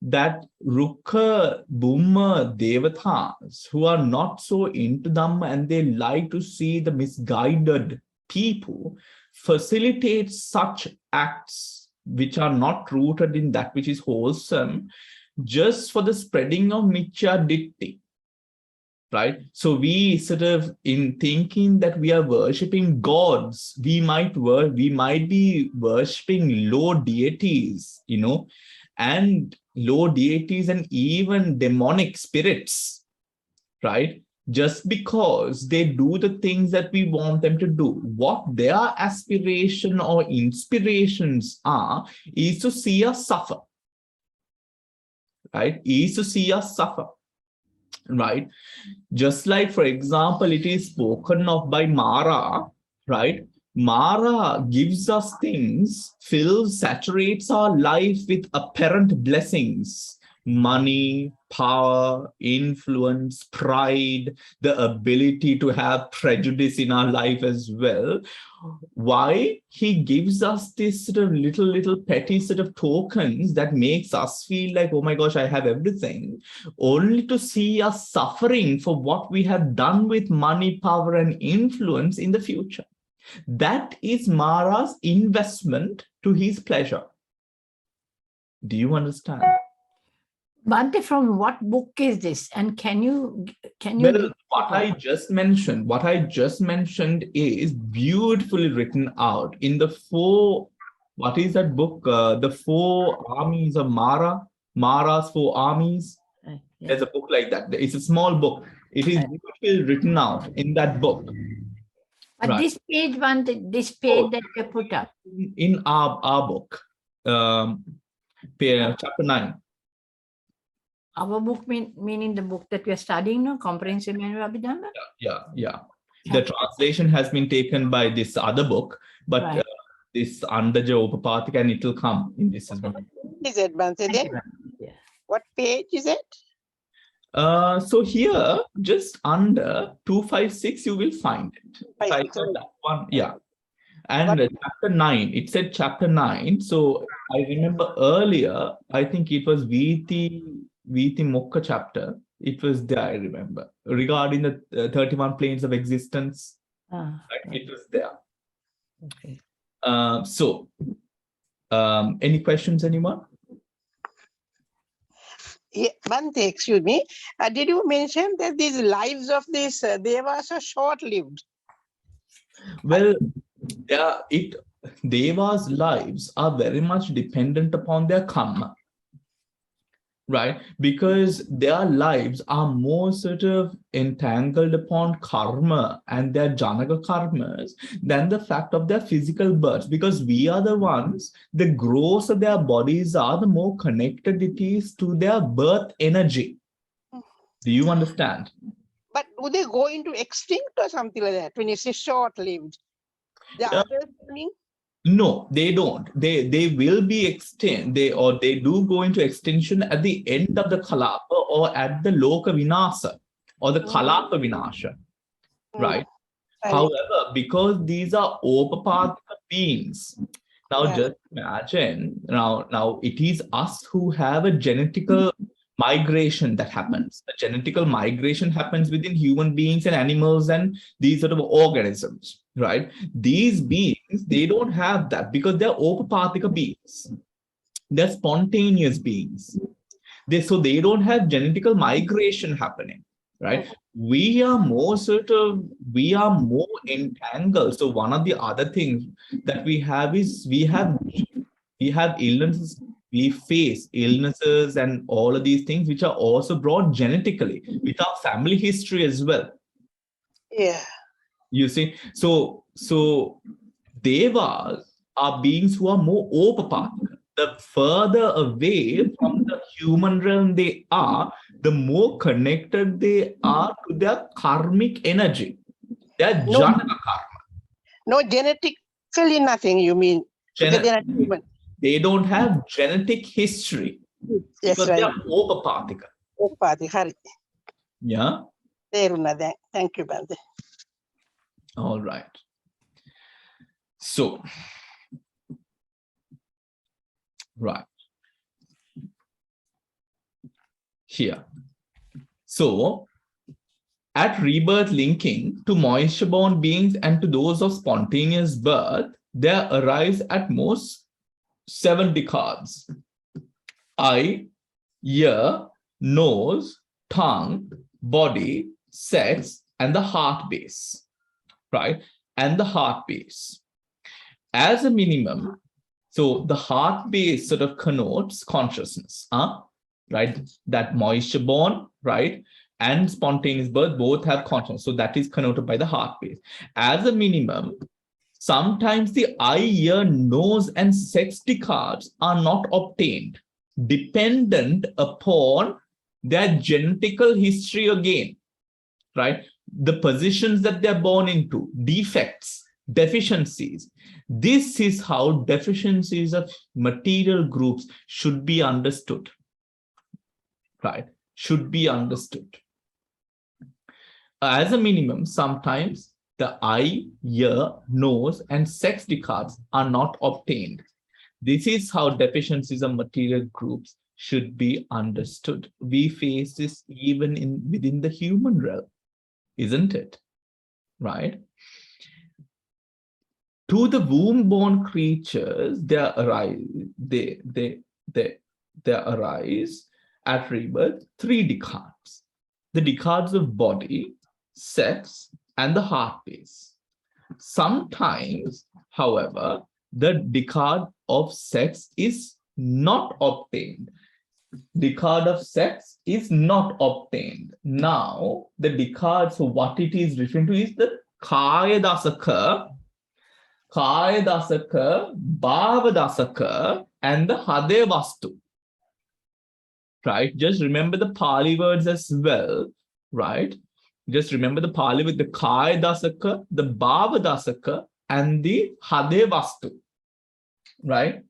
that Rūpa, Bhumma, Devatas, who are not so into Dhamma and they like to see the misguided people, facilitate such acts which are not rooted in that which is wholesome, just for the spreading of Mithya Ditti, right? So we sort of, in thinking that we are worshipping gods, we might be worshipping low deities, and low deities and even demonic spirits, right? Just because they do the things that we want them to do. What their aspiration or inspirations are is to see us suffer, right? Is to see us suffer, right? Just like, for example, it is spoken of by Mara, right? Mara gives us things, fills, saturates our life with apparent blessings, money, power, influence, pride, the ability to have prejudice in our life as well. Why he gives us this sort of little petty sort of tokens that makes us feel like, oh my gosh, I have everything, only to see us suffering for what we have done with money, power, and influence in the future. That is Mara's investment to his pleasure. Do you understand? Bhante, from what book is this? And can you Well, what I just mentioned is beautifully written out in the four, what is that book? The Four Armies of Mara's Four Armies. yeah. There's a book like that. It's a small book. It is beautifully written out in that book. But Right. this page, Bhante, this page that you put up. In our book, chapter 9. Our book meaning the book that we are studying now, Comprehensive Manual Abhidhamma? Yeah. The translation has been taken by this other book, but Right. this Andaja Upapathika, and it will come in this as well. Is it Bhante then? Yeah. What page is it? So here, just under 256, you will find it. Right, Right, so- that one, yeah. And chapter 9, it said chapter 9. So I remember earlier, I think it was Viti Mokka chapter. It was there, I remember, regarding the 31 planes of existence. Ah, Right? It was there. okay. Any questions, anyone? Yeah, Bhante, excuse me. Did you mention that these lives of these devas are short-lived? Well, Devas' lives are very much dependent upon their karma, right? Because their lives are more sort of entangled upon karma and their janaka karmas than the fact of their physical births. Because we are the ones, the growth of their bodies are the more connected it is to their birth energy. Do you understand? But do they go into extinct or something like that when you say short-lived? The Yeah. other thing? No, they don't. They will be extinct. They do go into extinction at the end of the Kalapa or at the Loka Vinasa or the Kalapa Vinasha, right? Right. However, because these are Upapathika beings, now Yeah. just imagine, now it is us who have a genetical migration that happens. A genetical migration happens within human beings and animals and these sort of organisms, right? These beings, they don't have that because they're Upapathika beings. They're spontaneous beings. So they don't have genetical migration happening, right? We are more entangled. So one of the other things that we have is we have illnesses. We face illnesses and all of these things which are also brought genetically with our family history as well. Yeah. You see, so devas are beings who are more Upapathika. The further away from the human realm they are, the more connected they are to their karmic energy, their No. janaka karma. No, genetically nothing, you mean? Because they are human. They don't have genetic history Yes, because right. they are Upapathika. Upati, hari. Yeah. Thank you, Bhante. All right. So, right. Here. So, at rebirth linking to moisture-born beings and to those of spontaneous birth, there arise at most 7 decades: eye, ear, nose, tongue, body, sex, and the heart base, right? And the heart base. As a minimum, so the heart base sort of connotes consciousness, right? That moisture-born, right? And spontaneous birth both have consciousness. So that is connoted by the heart base. As a minimum, sometimes the eye, ear, nose, and sex decades are not obtained, dependent upon their genetical history again, right? The positions that they're born into, defects, deficiencies. This is how deficiencies of material groups should be understood. right, should be understood. As a minimum, sometimes the eye, ear, nose, and sex decards are not obtained. This is how deficiencies of material groups should be understood. We face this even within the human realm, isn't it? Right? To the womb-born creatures, there arise at rebirth 3 decards. The decards of body, sex, and the heart base. Sometimes, however, the decard of sex is not obtained. Decard of sex is not obtained. Now, the decard, so what it is referring to is the Kaya Dasaka, Bhava Dasaka, and the Hade Vastu. Right? Just remember the Pali words as well, right? Just remember the Pali with the Kaya Dasaka, the Bhava Dasaka, and the Hade Vastu, right?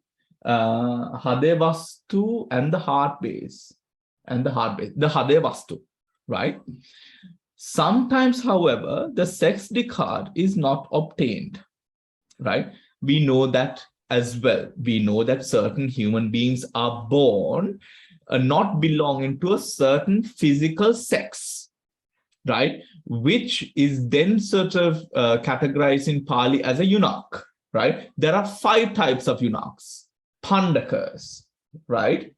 Hade Vastu and the heart base, the Hade Vastu, right? Sometimes, however, the sex decard is not obtained, right? We know that as well. We know that certain human beings are born not belonging to a certain physical sex, right? Which is then sort of categorized in Pali as a eunuch, right? There are 5 types of eunuchs, pandakas, right?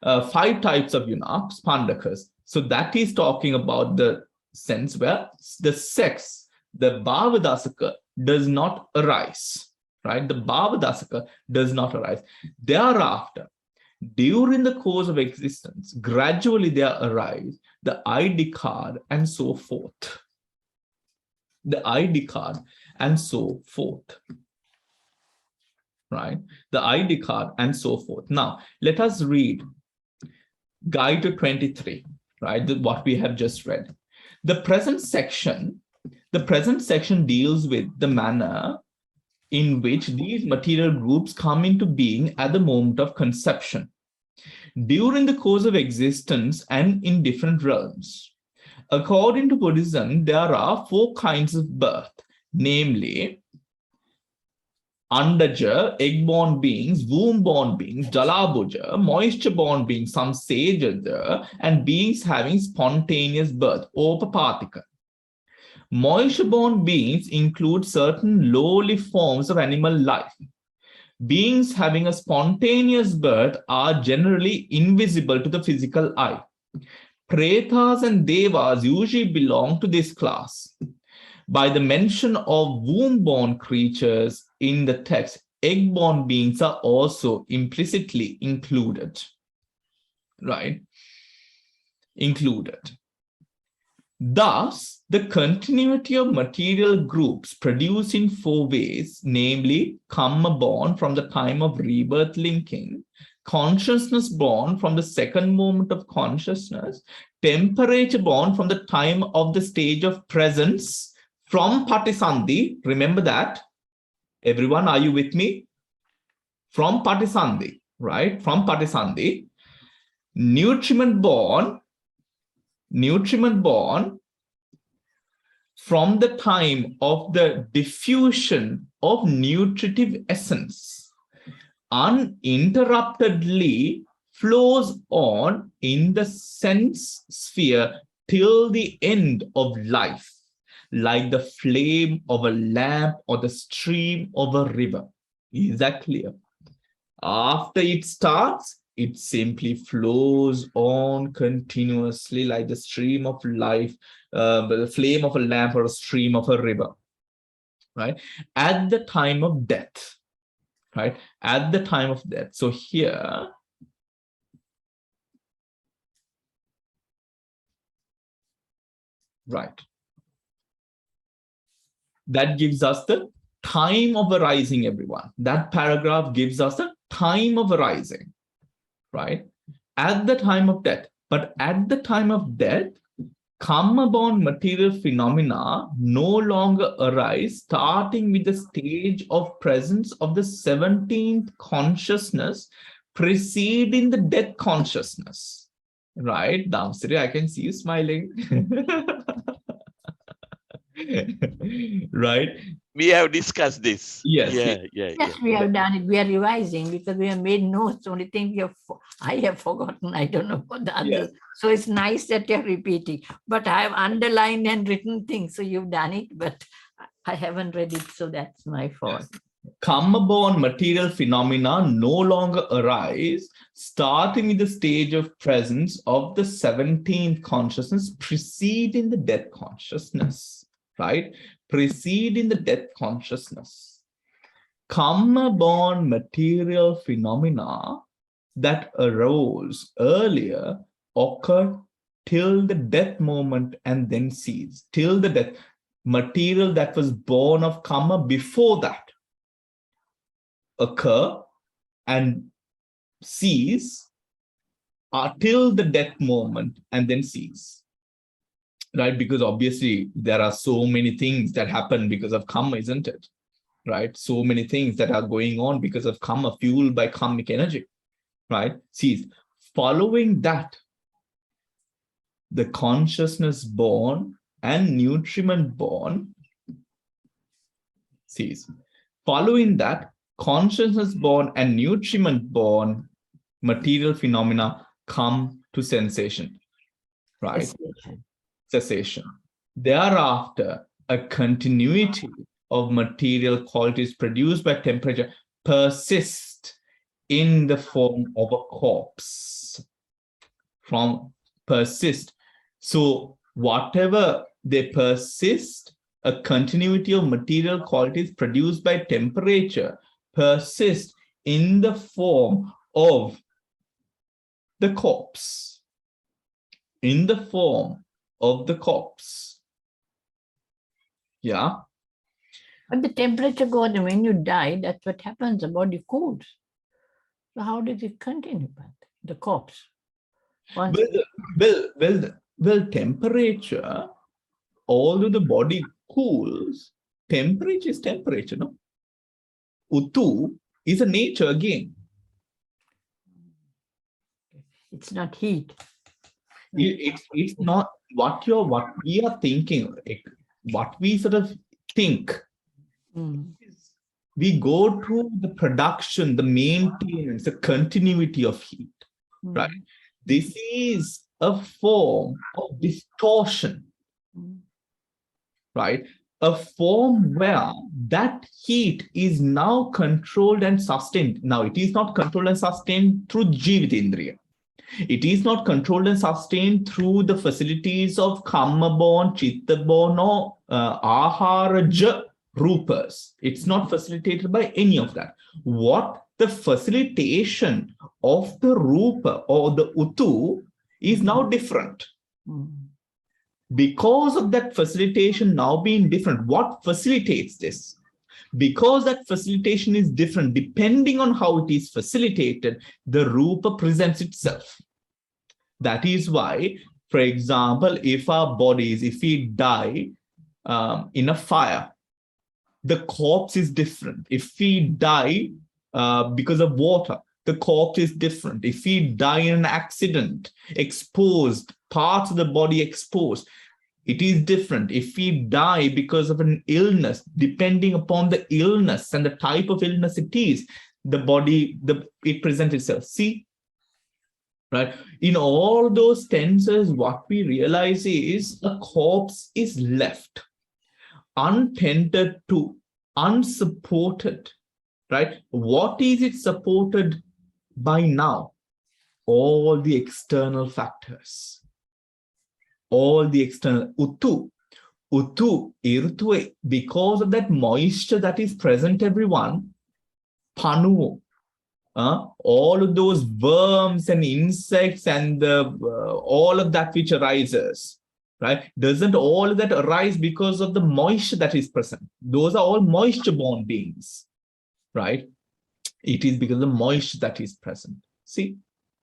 5 types of eunuchs, pandakas. So that is talking about the sense where the sex, the bhavadasaka, does not arise, right? The bhavadasaka does not arise. Thereafter, during the course of existence, gradually there arise the ID card and so forth. The ID card and so forth. Right? The ID card and so forth. Now, let us read Guide to 23, right? What we have just read. The present section deals with the manner in which these material groups come into being at the moment of conception, during the course of existence, and in different realms. According to Buddhism, there are 4 kinds of birth, namely Andaja, egg-born beings, womb-born beings, Jalabhuja, moisture-born beings, some Sajaja, and beings having spontaneous birth, Opapatika. Moisture-born beings include certain lowly forms of animal life. Beings having a spontaneous birth are generally invisible to the physical eye. Pretas and Devas usually belong to this class. By the mention of womb-born creatures in the text, egg-born beings are also implicitly included, right? Included. Thus, the continuity of material groups produced in 4 ways, namely karma born from the time of rebirth linking, consciousness born from the second moment of consciousness, temperature born from the time of the stage of presence, from Patisandhi, remember that? Everyone, are you with me? From Patisandhi, right? From Patisandhi, nutriment born from the time of the diffusion of nutritive essence, uninterruptedly flows on in the sense sphere till the end of life, like the flame of a lamp or the stream of a river. Is that clear? After it starts, it simply flows on continuously like the stream of life, the flame of a lamp or a stream of a river, right? At the time of death, right? At the time of death. So here, right. That gives us the time of arising, everyone. That paragraph gives us the time of arising, right? At the time of death. But at the time of death, karma-born material phenomena no longer arise, starting with the stage of presence of the 17th consciousness preceding the death consciousness. Right, Damsiri, I can see you smiling. Right? We have discussed this. Yes, Yeah, yeah, Yes, we have done it. We are revising because we have made notes. Only thing I have forgotten. I don't know what the others. Yes. So it's nice that you're repeating. But I have underlined and written things. So you've done it, but I haven't read it. So that's my fault. Yes. Karma-born material phenomena no longer arise, starting in the stage of presence of the 17th consciousness preceding the death consciousness, right? Preceding the death consciousness. Karma-born material phenomena that arose earlier occur till the death moment and then cease. Till the death. Material that was born of karma before that occur and cease till the death moment and then cease, right? Because obviously there are so many things that happen because of karma, isn't it? Right? So many things that are going on because of karma, fueled by karmic energy, right? Cease. Following that, the consciousness born and nutriment born cease. Following that, consciousness born and nutriment born material phenomena come to sensation, right? Cessation. Thereafter, a continuity of material qualities produced by temperature persist in the form of a corpse. So whatever they persist, a continuity of material qualities produced by temperature persist in the form of the corpse. In the form of the corpse. Yeah. But the temperature goes, and when you die, that's what happens, the body cools. So how does it continue? The corpse? Well, temperature, although the body cools, temperature is temperature, no? Utu is a nature again. It's not heat. It's not what we are thinking, what we sort of think. We go through the production, the maintenance, the continuity of heat, right? This is a form of distortion, right? A form where that heat is now controlled and sustained. Now, it is not controlled and sustained through Jivitindriya. It is not controlled and sustained through the facilities of karma-born, chitta-born, or aharaja Rūpas. It's not facilitated by any of that. What the facilitation of the Rūpa or the Utu is now different. Because of that facilitation now being different, what facilitates this? Because that facilitation is different, depending on how it is facilitated, the Rūpa presents itself. That is why, for example, if we die in a fire, the corpse is different. If we die because of water, the corpse is different. If we die in an accident, exposed, parts of the body exposed, it is different. If we die because of an illness, depending upon the illness and the type of illness it is, the body, it presents itself. See? Right? In all those tenses, what we realize is a corpse is left untended to, unsupported, right? What is it supported by now? All the external factors. All the external Utu, Irtue, because of that moisture that is present, everyone, Panu, all of those worms and insects and all of that which arises, right? Doesn't all of that arise because of the moisture that is present? Those are all moisture-born beings, right? It is because of the moisture that is present. See,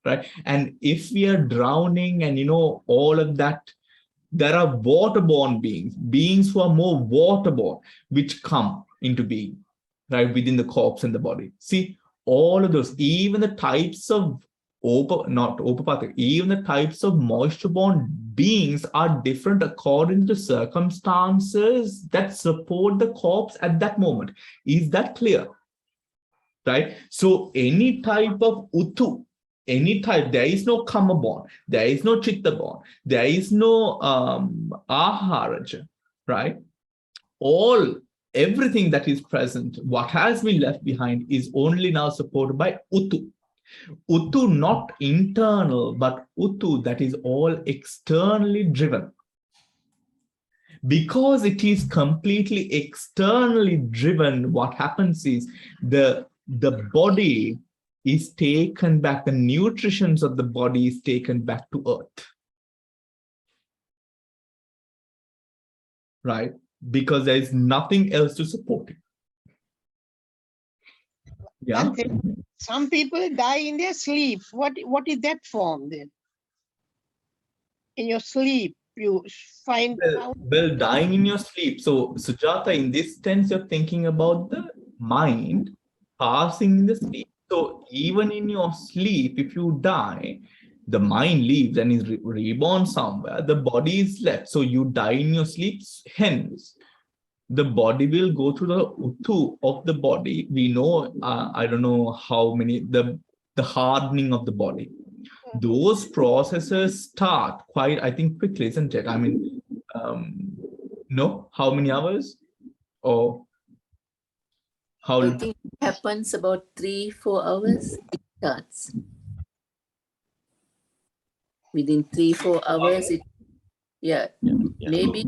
right? And if we are drowning and, all of that, there are water-born beings, beings who are more water-born, which come into being, right? Within the corpse and the body. See, all of those, even the types of not Upapathic, even the types of moisture-borne beings are different according to circumstances that support the corpse at that moment. Is that clear? Right? So any type of Uttu, any type, there is no Kama born, there is no Chitta born, there is no Aharaja, right? Everything that is present, what has been left behind is only now supported by Uttu. Uttu not internal, but Uttu that is all externally driven. Because it is completely externally driven, what happens is the body is taken back, the nutrition of the body is taken back to earth. Right? Because there is nothing else to support it. Yeah. Some people die in their sleep. What is that form then? In your sleep, you find out. Well, dying in your sleep. So, Sujata, in this sense, you're thinking about the mind passing in the sleep. So, even in your sleep, if you die, the mind leaves and is reborn somewhere. The body is left. So, you die in your sleep. Hence, the body will go through the Uttu of the body. We know, I don't know how many, the hardening of the body. Those processes start quite, I think, quickly, isn't it? I mean, no, how many hours? Or how? I think it happens about 3-4 hours. It starts. Within 3-4 hours, it, yeah, maybe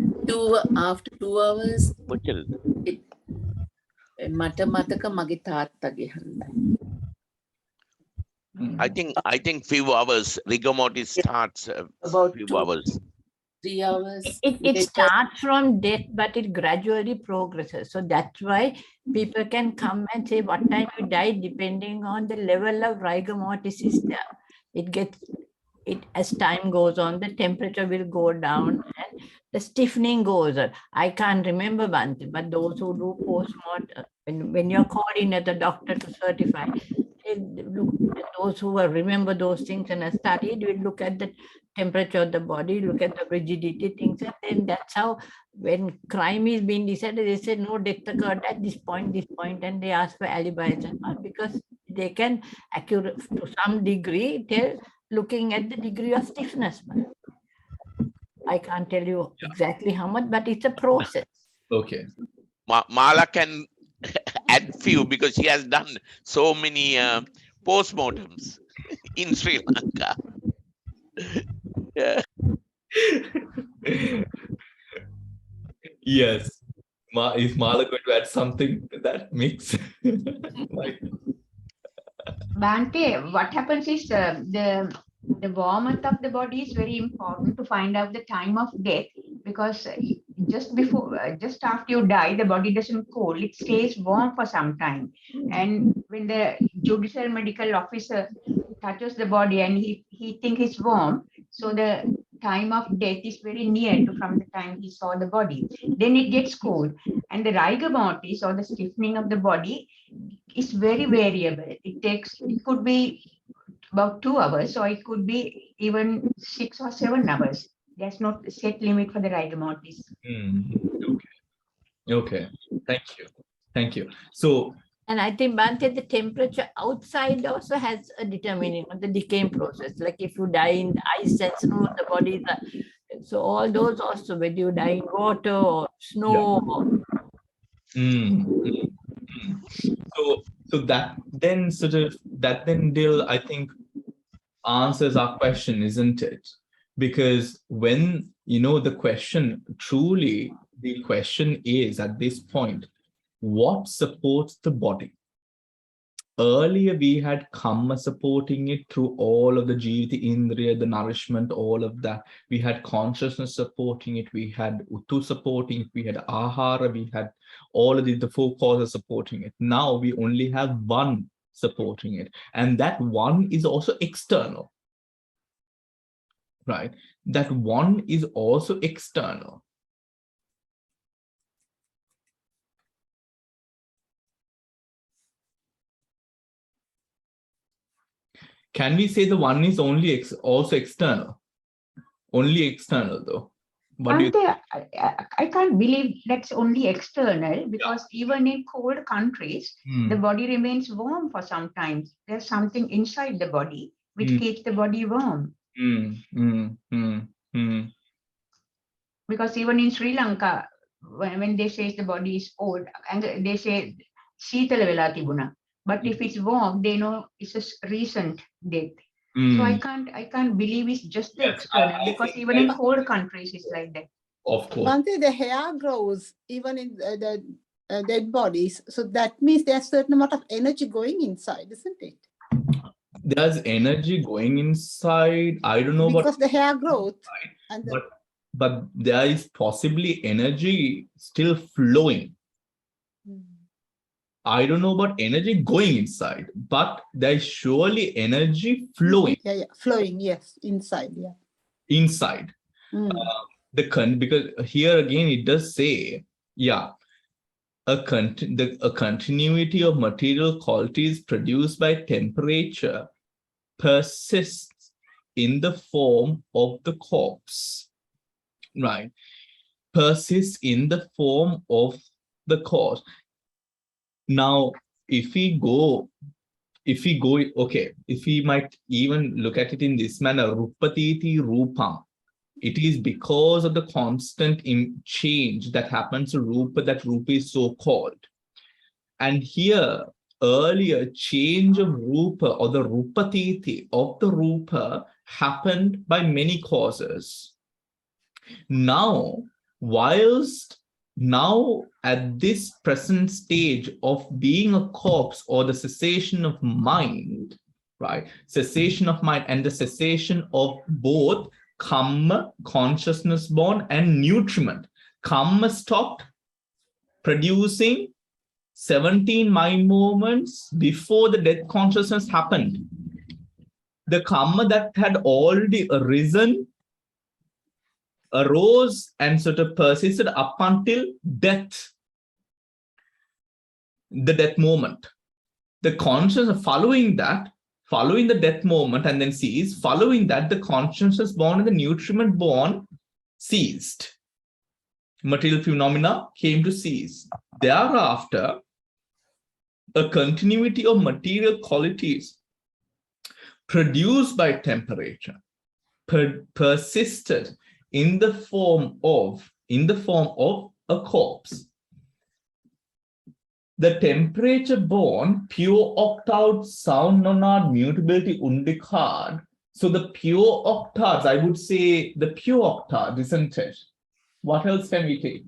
after 2 hours. It, මට මතක මගේ තාත්තගේ හන්දයි. I think few hours rigor mortis starts About few 2, hours. 3 hours. It starts from death, but it gradually progresses. So that's why people can come and say what time you die, depending on the level of rigor mortis is there. As time goes on, the temperature will go down and the stiffening goes on. I can't remember, Bhante, but those who do post-mortem, when you're called in at the doctor to certify, those who remember those things and have studied will look at the temperature of the body, look at the rigidity things, and then that's how, when crime is being decided, they say no death occurred at this point, and they ask for alibis and all, because they can accurate to some degree tell, looking at the degree of stiffness. I can't tell you exactly how much, but it's a process. Okay. Mala can add few because she has done so many postmortems in Sri Lanka. Yeah. Yes. Is Mala going to add something to that mix? Bhante, what happens is the warmth of the body is very important to find out the time of death, because just after you die, the body doesn't cool, it stays warm for some time. And when the judicial medical officer touches the body and he thinks it's warm, so the time of death is very near to from the time he saw the body. Then it gets cold, and the rigor mortis, or the stiffening of the body, is very variable. It could be about 2 hours, or it could be even 6 or 7 hours. There's no set limit for the rigor mortis. Okay. Thank you. So, and I think, Bhante, the temperature outside also has a determining of the decaying process. Like if you die in ice and snow, the body is so all those also, whether you die in water or snow. So that then Dil, I think, answers our question, isn't it? Because when the question is at this point, what supports the body? Earlier, we had Kamma supporting it through all of the Jiviti Indriya, the nourishment, all of that. We had consciousness supporting it. We had Uttu supporting it. We had Ahara. We had all of the 4 causes supporting it. Now we only have one supporting it. And that one is also external. Right? That one is also external. Can we say the one is only also external? Only external though. What do you I can't believe that's only external, because even in cold countries, the body remains warm for some time. There's something inside the body which keeps the body warm. Because even in Sri Lanka, when they say the body is cold, and they say Sitala vela tibuna. But if it's warm, they know it's a recent death. So I can't believe it's just the external, because even in cold countries it's like that. Of course. Bhante, the hair grows even in the dead bodies. So that means there's a certain amount of energy going inside, isn't it? There's energy going inside. I don't know because the hair growth. And but there is possibly energy still flowing. I don't know about energy going inside, but there is surely energy flowing. Yeah, flowing, yes, inside, yeah. Inside. Because here again it does say, a continuity of material qualities produced by temperature persists in the form of the corpse, right? Persists in the form of the corpse. Now, if we might even look at it in this manner, Rupatiti Rūpam, it is because of the constant change that happens to Rūpa that Rūpa is so called. And here, earlier change of Rūpa or the Rupatiti of the Rūpa happened by many causes. Now, at this present stage of being a corpse or the cessation of mind, right? Cessation of mind and the cessation of both Kamma, consciousness born, and nutriment. Kamma stopped producing 17 mind movements before the death consciousness happened. The Kamma that had already arose and sort of persisted up until death, the death moment. The consciousness following the death moment and then ceased, following that the consciousness born and the nutriment born ceased. Material phenomena came to cease. Thereafter, a continuity of material qualities produced by temperature persisted in the form of a corpse. The temperature born pure octave sound nonad mutability undikad. So the pure octaves, I would say the pure octave, isn't it? What else can we take?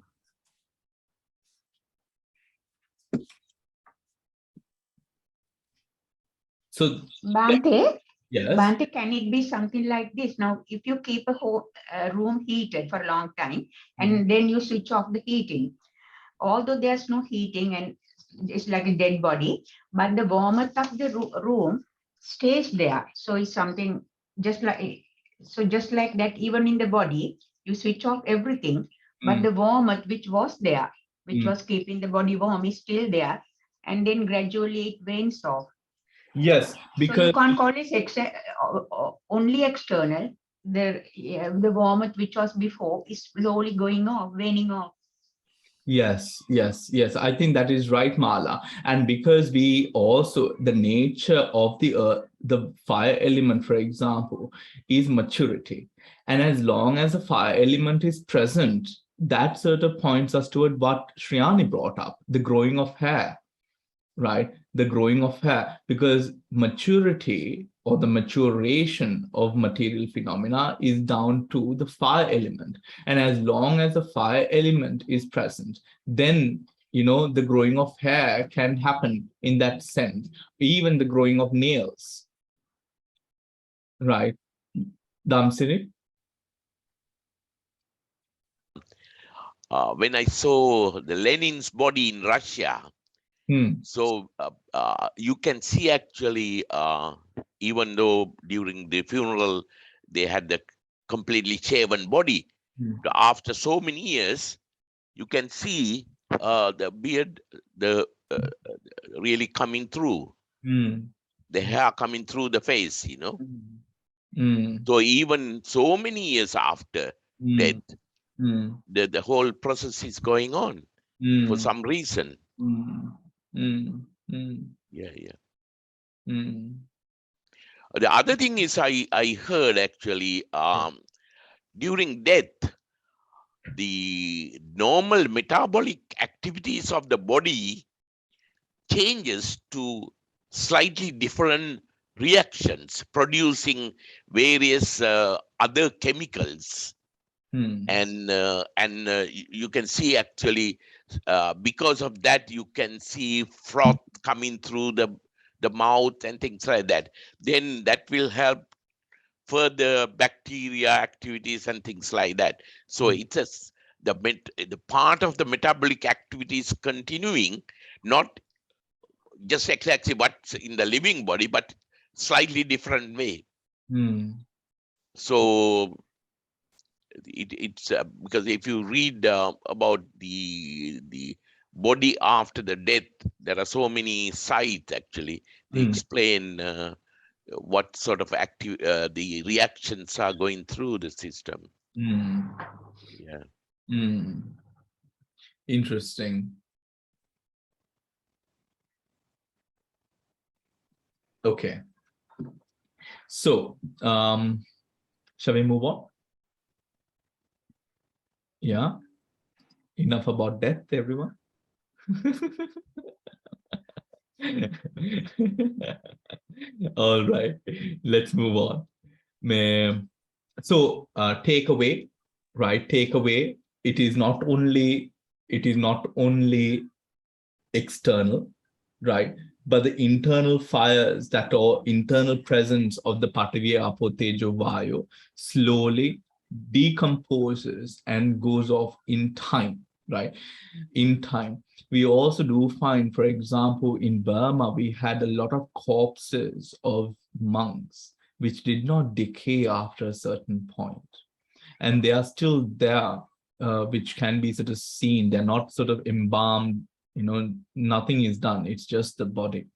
So Bhante, yes. Bhante, can it be something like this? Now, if you keep a whole room heated for a long time and then you switch off the heating, although there's no heating and it's like a dead body, but the warmth of the room stays there. So it's something just like that. Even in the body, you switch off everything, but the warmth which was there, which was keeping the body warm, is still there, and then gradually it wanes off. Yes, because so you can't call it only external. The warmth which was before is slowly going off, waning off. Yes. I think that is right, Mala. And because we also, the nature of the earth, the fire element, for example, is maturity. And as long as the fire element is present, that sort of points us toward what Shriyani brought up, the growing of hair, right? The growing of hair, because maturity or the maturation of material phenomena is down to the fire element. And as long as the fire element is present, then, the growing of hair can happen in that sense, even the growing of nails, right? Damsiri? When I saw the Lenin's body in Russia, so you can see actually, even though during the funeral they had the completely shaven body, after so many years, you can see the beard really coming through. the hair coming through the face, Mm. So even so many years after death, Mm. the whole process is going on for Mm. some reason. Mm. Mm. Mm. Yeah, yeah. Mm. The other thing is I heard actually during death, the normal metabolic activities of the body changes to slightly different reactions, producing various other chemicals. Mm. And you can see actually because of that you can see froth coming through the mouth and things like that. Then that will help further bacteria activities and things like that. So it's the part of the metabolic activities continuing, not just exactly what's in the living body, but slightly different way. Mm. So it's because if you read about the body after the death, there are so many sites actually. They explain what sort of the reactions are going through the system. Mm. Yeah. Mm. Interesting. Okay. So, shall we move on? Yeah. Enough about death, everyone. All right. Let's move on. So, takeaway, right? Takeaway. It is not only external, right? But the internal fires that are internal presence of the Pataviya Apo Tejo Vayu slowly decomposes and goes off in time, right? In time. We also do find, for example, in Burma, we had a lot of corpses of monks which did not decay after a certain point. And they are still there, which can be sort of seen. They're not sort of embalmed, nothing is done. It's just the body.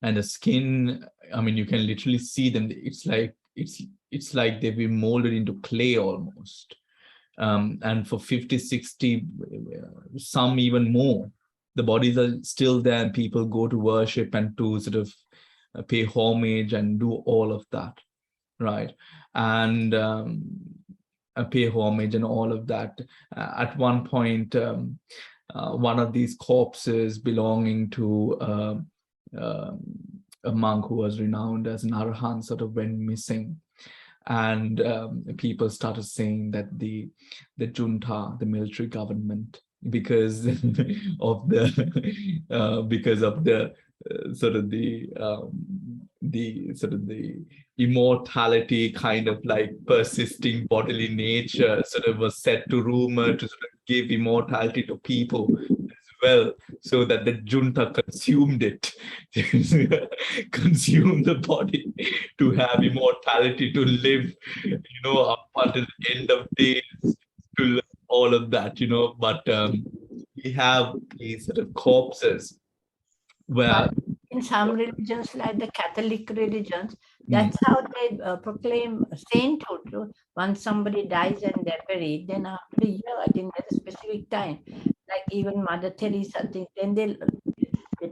And the skin, I mean, you can literally see them. It's like they've been molded into clay almost. And for 50, 60, some even more, the bodies are still there and people go to worship and to sort of pay homage and do all of that, right? And pay homage and all of that. At one point, one of these corpses belonging to a monk who was renowned as an arahant sort of went missing. And people started saying that the junta, the military government, because of the sort of the immortality kind of like persisting bodily nature sort of was set to rumor to sort of give immortality to people as well, so that the junta consumed it, consumed the body to have immortality, to live, up until the end of days, to live all of that, but we have these sort of corpses where in some religions, like the Catholic religions, that's how they proclaim sainthood. Once somebody dies and they're buried, then after a year, I think at a specific time, like even Mother Teresa, then they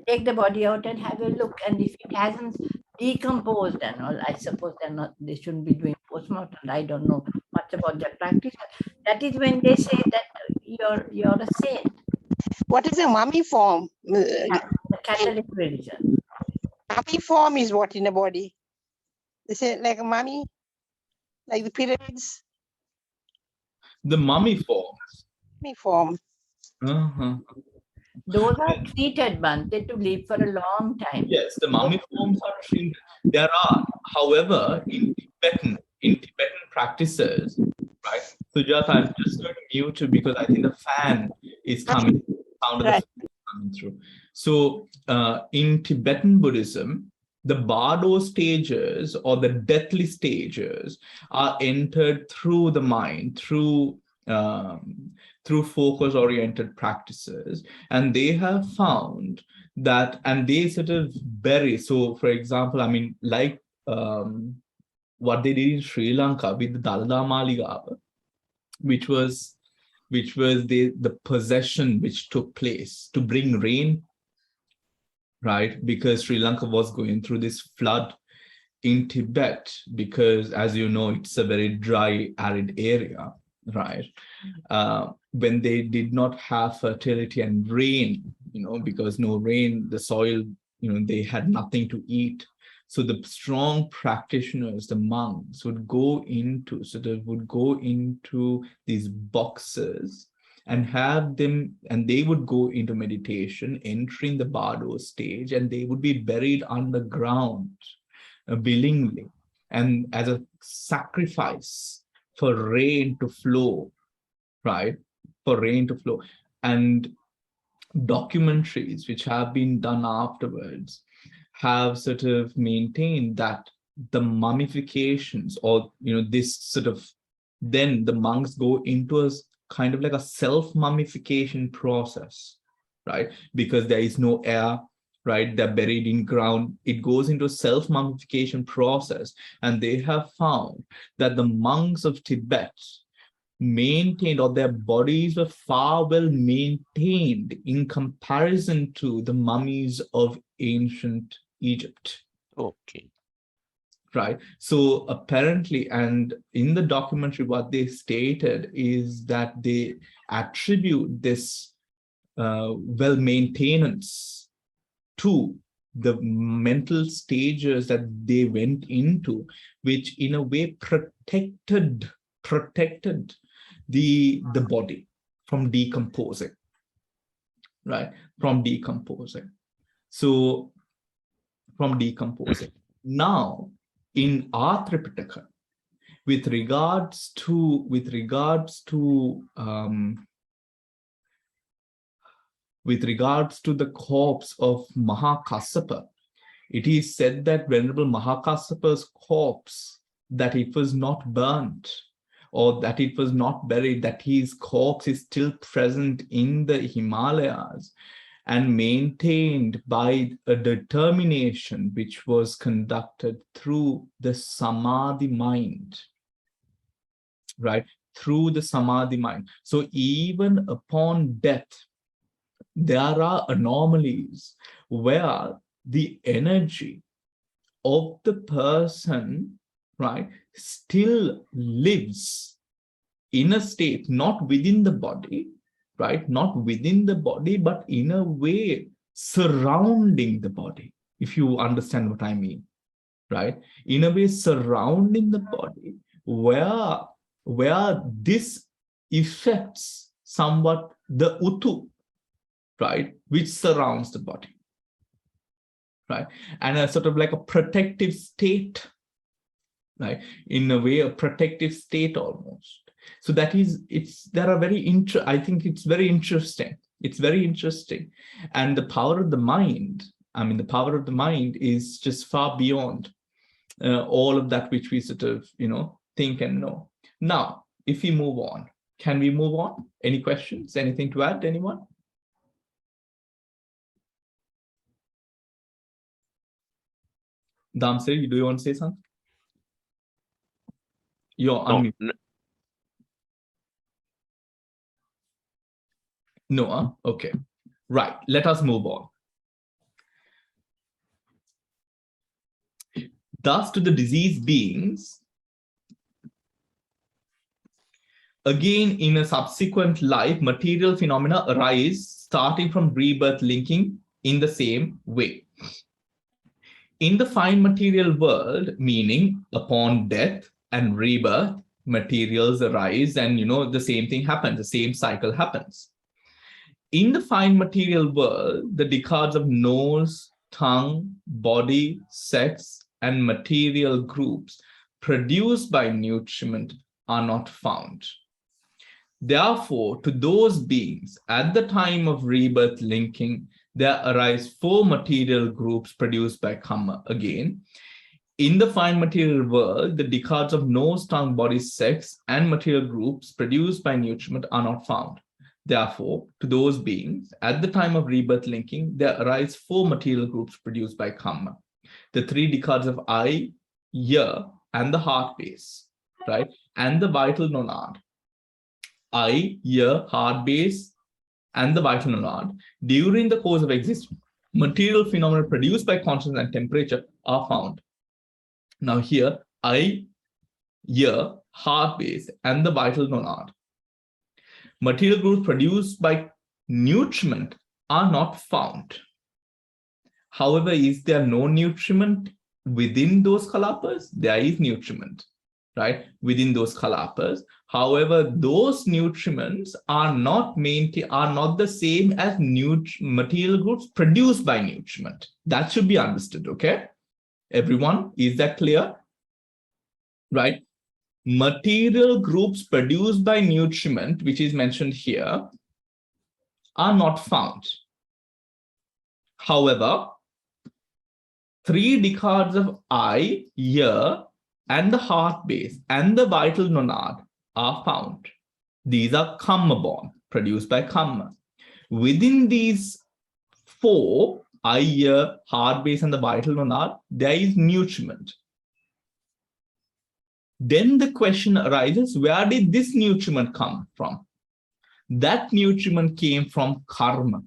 take the body out and have a look. And if it hasn't decomposed and all, I suppose they shouldn't be doing postmortem. I don't know much about their practice. That is when they say that you're a saint. What is a mummy form? The Catholic religion. Mummy form is what in a body? They say like a mummy, like the pyramids. the mummy forms. Mummy form. Those are treated, Bhante, to live for a long time. Yes, the mummy forms are treated. There are, however, in Tibetan practices, right? Sujata, I'm just going to mute you because I think the fan is coming. Sound of the fan is coming through. So, in Tibetan Buddhism, the bardo stages or the deathly stages are entered through the mind, through focus-oriented practices, and they have found that, and they sort of bury. So for example, I mean, like what they did in Sri Lanka with the Dalada Maligawa, which was the possession which took place to bring rain, right? Because Sri Lanka was going through this flood in Tibet, because as you know, it's a very dry, arid area, right? When they did not have fertility and rain, because no rain, the soil, they had nothing to eat. So the strong practitioners, the monks, would go into these boxes and have them, and they would go into meditation, entering the bardo stage, and they would be buried underground willingly, and as a sacrifice for rain to flow, right? For rain to flow. And documentaries which have been done afterwards have sort of maintained that the mummifications, or this sort of, then the monks go into a kind of like a self-mummification process, right? Because there is no air, right? They're buried in ground. It goes into a self-mummification process. And they have found that the monks of Tibet maintained, or their bodies were far well maintained in comparison to the mummies of ancient Egypt. Okay. Right. So apparently, and in the documentary, what they stated is that they attribute this well-maintenance to the mental stages that they went into, which in a way protected the body from decomposing, right? From decomposing. So from decomposing. Now, in our Tripitaka, with regards to the corpse of Mahakassapa, it is said that Venerable Mahakassapa's corpse, that it was not burnt, or that it was not buried, that his corpse is still present in the Himalayas and maintained by a determination which was conducted through the Samadhi mind, right? Through the Samadhi mind. So even upon death, there are anomalies where the energy of the person, right, still lives in a state, not within the body, right? Not within the body, but in a way surrounding the body, if you understand what I mean, right? In a way surrounding the body, where this affects somewhat the utu, right, which surrounds the body, right? And a sort of like a protective state, right? In a way, a protective state almost. So that is, I think it's very interesting. It's very interesting. And the power of the mind, the power of the mind is just far beyond all of that which we sort of, think and know. Now, if we move on, can we move on? Any questions? Anything to add, anyone? Damse, do you want to say something? You're unmuted. No, huh? Okay. Right, let us move on. Thus, to the diseased beings, again, in a subsequent life, material phenomena arise, starting from rebirth linking in the same way. In the fine material world, meaning upon death and rebirth, materials arise, and the same thing happens, the same cycle happens. In the fine material world, the decades of nose, tongue, body, sex, and material groups produced by nutriment are not found. Therefore, to those beings at the time of rebirth linking, there arise 4 material groups produced by karma. Again, in the fine material world, the decades of nose, tongue, body, sex, and material groups produced by nutriment are not found. Therefore, to those beings, at the time of rebirth linking, there arise 4 material groups produced by karma. The 3 decades of eye, ear, and the heart base, right? And the vital nonad. Eye, ear, heart base, and the vital nonad. During the course of existence, material phenomena produced by consciousness and temperature are found. Now here, eye, ear, heart base, and the vital nonad. Material groups produced by nutriment are not found. However, is there no nutriment within those kalapas? There is nutriment, right, within those kalapas. However, those nutriments are not the same as material groups produced by nutriment. That should be understood, okay? Everyone, is that clear? Right? Material groups produced by nutriment, which is mentioned here, are not found. However, 3 decades of eye, ear, and the heart base and the vital nonad are found. These are karma born, produced by karma. Within these 4, eye, ear, heart base, and the vital nonad, there is nutriment. Then the question arises, where did this nutriment come from? That nutriment came from karma.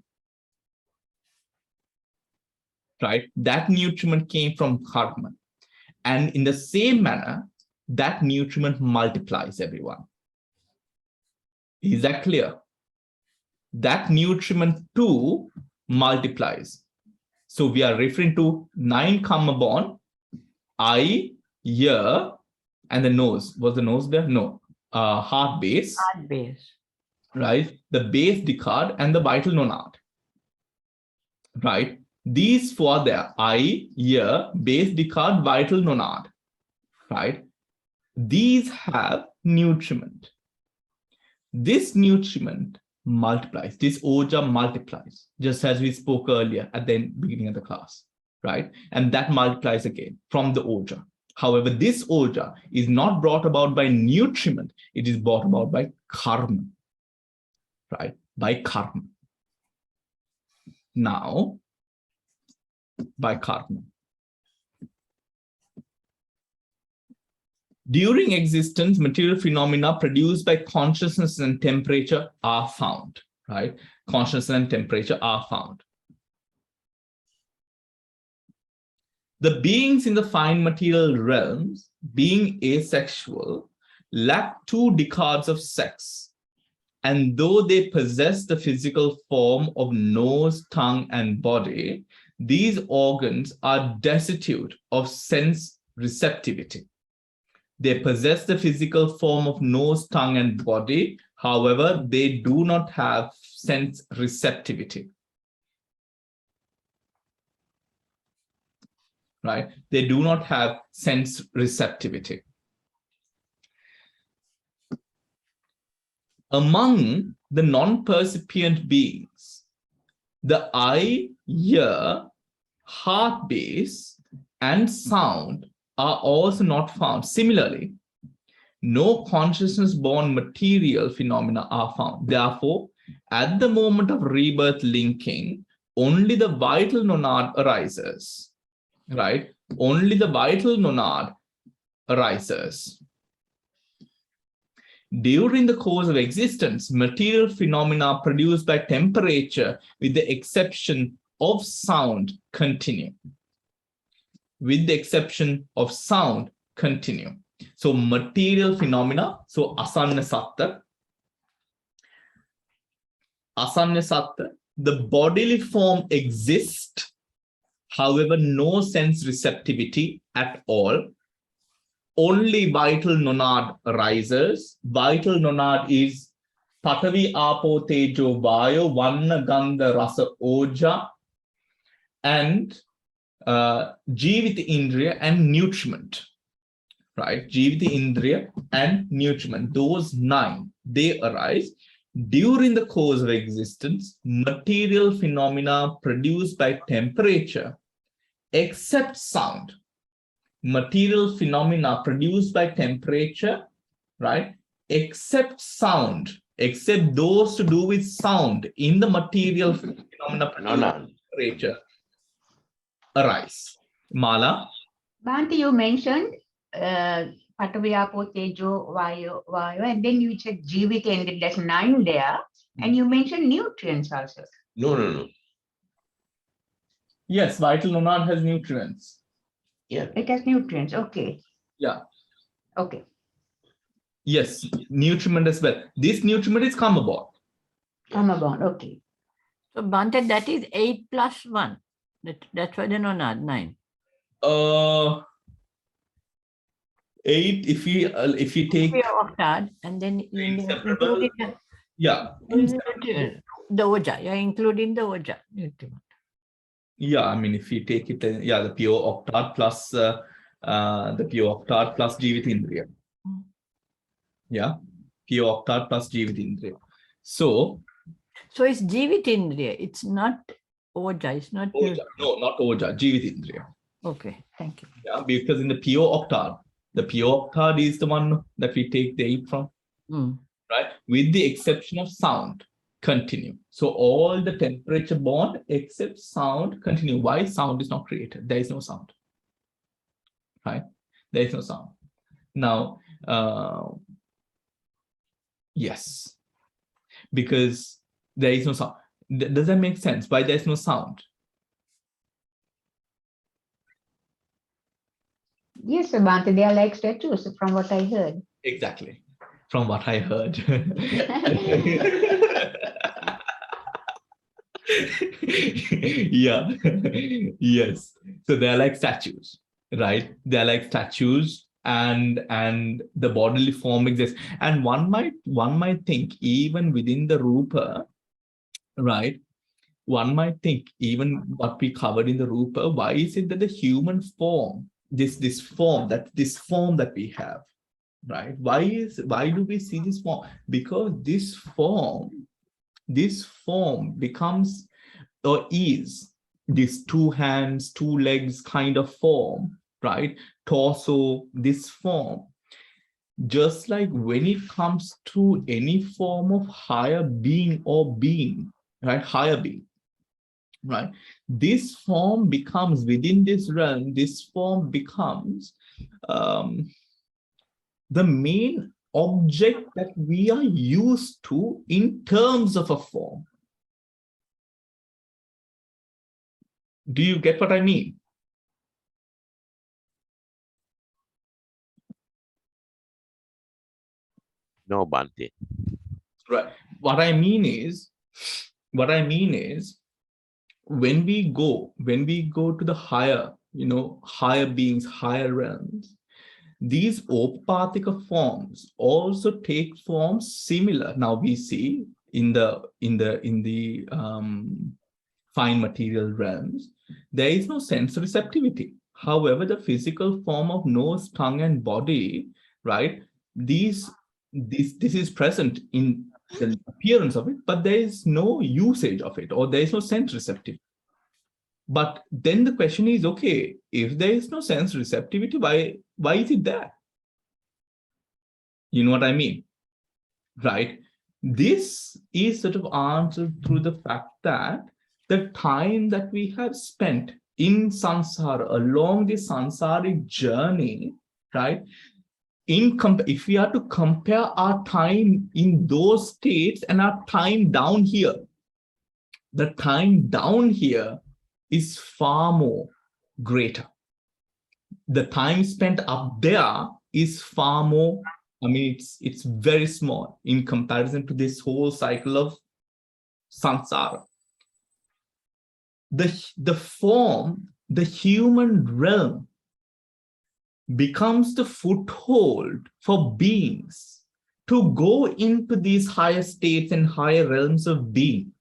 Right? That nutriment came from karma. And in the same manner, that nutriment multiplies, everyone. Is that clear? That nutriment too multiplies. So we are referring to 9 karma born, eye, ear, and the nose. Was the nose there? No. Heart base. Heart base. Right? The base decade and the vital nonad. Right? These 4 there, eye, ear, base decade, vital nonad. Right? These have nutriment. This nutriment multiplies. This oja multiplies, just as we spoke earlier at the beginning of the class. Right? And that multiplies again from the oja. However, this oja is not brought about by nutriment. It is brought about by karma, right? By karma. Now, by karma. During existence, material phenomena produced by consciousness and temperature are found, right? Consciousness and temperature are found. The beings in the fine material realms, being asexual, lack 2 decades of sex. And though they possess the physical form of nose, tongue, and body, these organs are destitute of sense receptivity. They possess the physical form of nose, tongue, and body. However, they do not have sense receptivity. Right? They do not have sense receptivity. Among the non-percipient beings, the eye, ear, heart base, and sound are also not found. Similarly, no consciousness-born material phenomena are found. Therefore, at the moment of rebirth linking, only the vital nonad arises. Right? Only the vital nonad arises. During the course of existence, material phenomena produced by temperature, with the exception of sound, continue. With the exception of sound, continue. So material phenomena, so asanya satta, the bodily form exists. However, no sense receptivity at all. Only vital nonad arises. Vital nonad is Patavi, Apo, Tejo, Vayo, Vanna, Gandha, Rasa, Oja, and Jivita Indriya and nutriment. Right? Jivita Indriya and nutriment. Those 9, they arise. During the course of existence, material phenomena produced by temperature, except sound, material phenomena produced by temperature, right, except sound except those to do with sound in the material phenomena temperature arise. Mala? Bhante, you mentioned Patavi, Apo, Tejo, Vayu, and then you said Jivik ended, there's 9 there, and you mentioned nutrients also. No. Yes, vital monad has nutrients. Yeah. It has nutrients, okay. Yeah. Okay. Yes, nutriment as well. This nutriment is karma bond. Karma bond, okay. So Bhante, that is 8 plus 1. That's why they're not 9. 8 if you take Octad, and then including the Oja. You're including the Oja. Yeah, I mean, if you take it, the pure octad plus Jivitindriya. Yeah, pure octad plus Jivitindriya. So it's Jivitindriya. It's not Oja. It's not Oja. No, not Oja. Jivitindriya. Okay, thank you. Yeah, because in the pure octad is the one that we take the 8 from, right? With the exception of sound. Continue. So all the temperature bond except sound continue. Why sound is not created? There is no sound. Right? There is no sound. Now, yes, because there is no sound. Does that make sense? Why there's no sound? Yes, Bhante, they are like statues from what I heard. Exactly. From what I heard. Yeah. Yes. So they're like statues, right? They're like statues, and the bodily form exists. And one might think even within the Rūpa, right? One might think even what we covered in the Rūpa, why is it that the human form, this form that we have, right? Why do we see this form? Because this form becomes or is this 2 hands, 2 legs kind of form, right? Torso, this form. Just like when it comes to any form of higher being or being, right? Higher being, right? This form becomes within this realm, this form becomes the main object that we are used to in terms of a form. Do you get what I mean? No, Bhante. Right. What I mean is, when we go to the higher, higher beings, higher realms, these Opapatika forms also take forms similar. Now we see in the fine material realms, there is no sense receptivity. However, the physical form of nose, tongue, and body, right? This is present in the appearance of it, but there is no usage of it, or there is no sense receptivity. But then the question is, okay, if there is no sense receptivity, why is it there? You know what I mean, right? This is sort of answered through the fact that the time that we have spent in samsara, along the samsaric journey, right? If we are to compare our time in those states and our time down here, the time down here is far more greater. The time spent up there is far more, it's very small in comparison to this whole cycle of samsara. The form, the human realm, becomes the foothold for beings to go into these higher states and higher realms of being.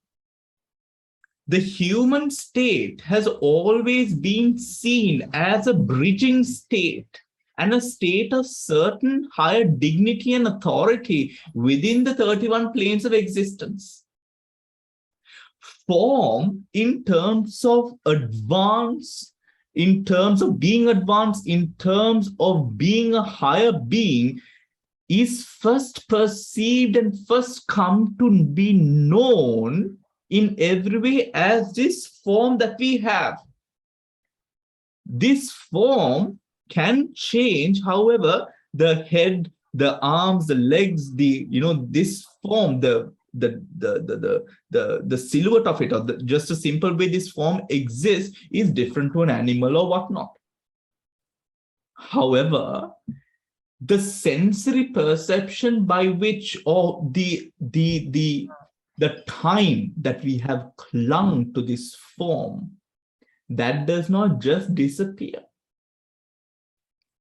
The human state has always been seen as a bridging state and a state of certain higher dignity and authority within the 31 planes of existence. Form, in terms of advance, in terms of being advanced, in terms of being a higher being, is first perceived and first come to be known in every way as this form that we have. This form can change, however, the head, the arms, the legs, this form, the silhouette of it, or just a simple way this form exists is different to an animal or whatnot. However, the sensory perception by which, or the time that we have clung to this form, that does not just disappear.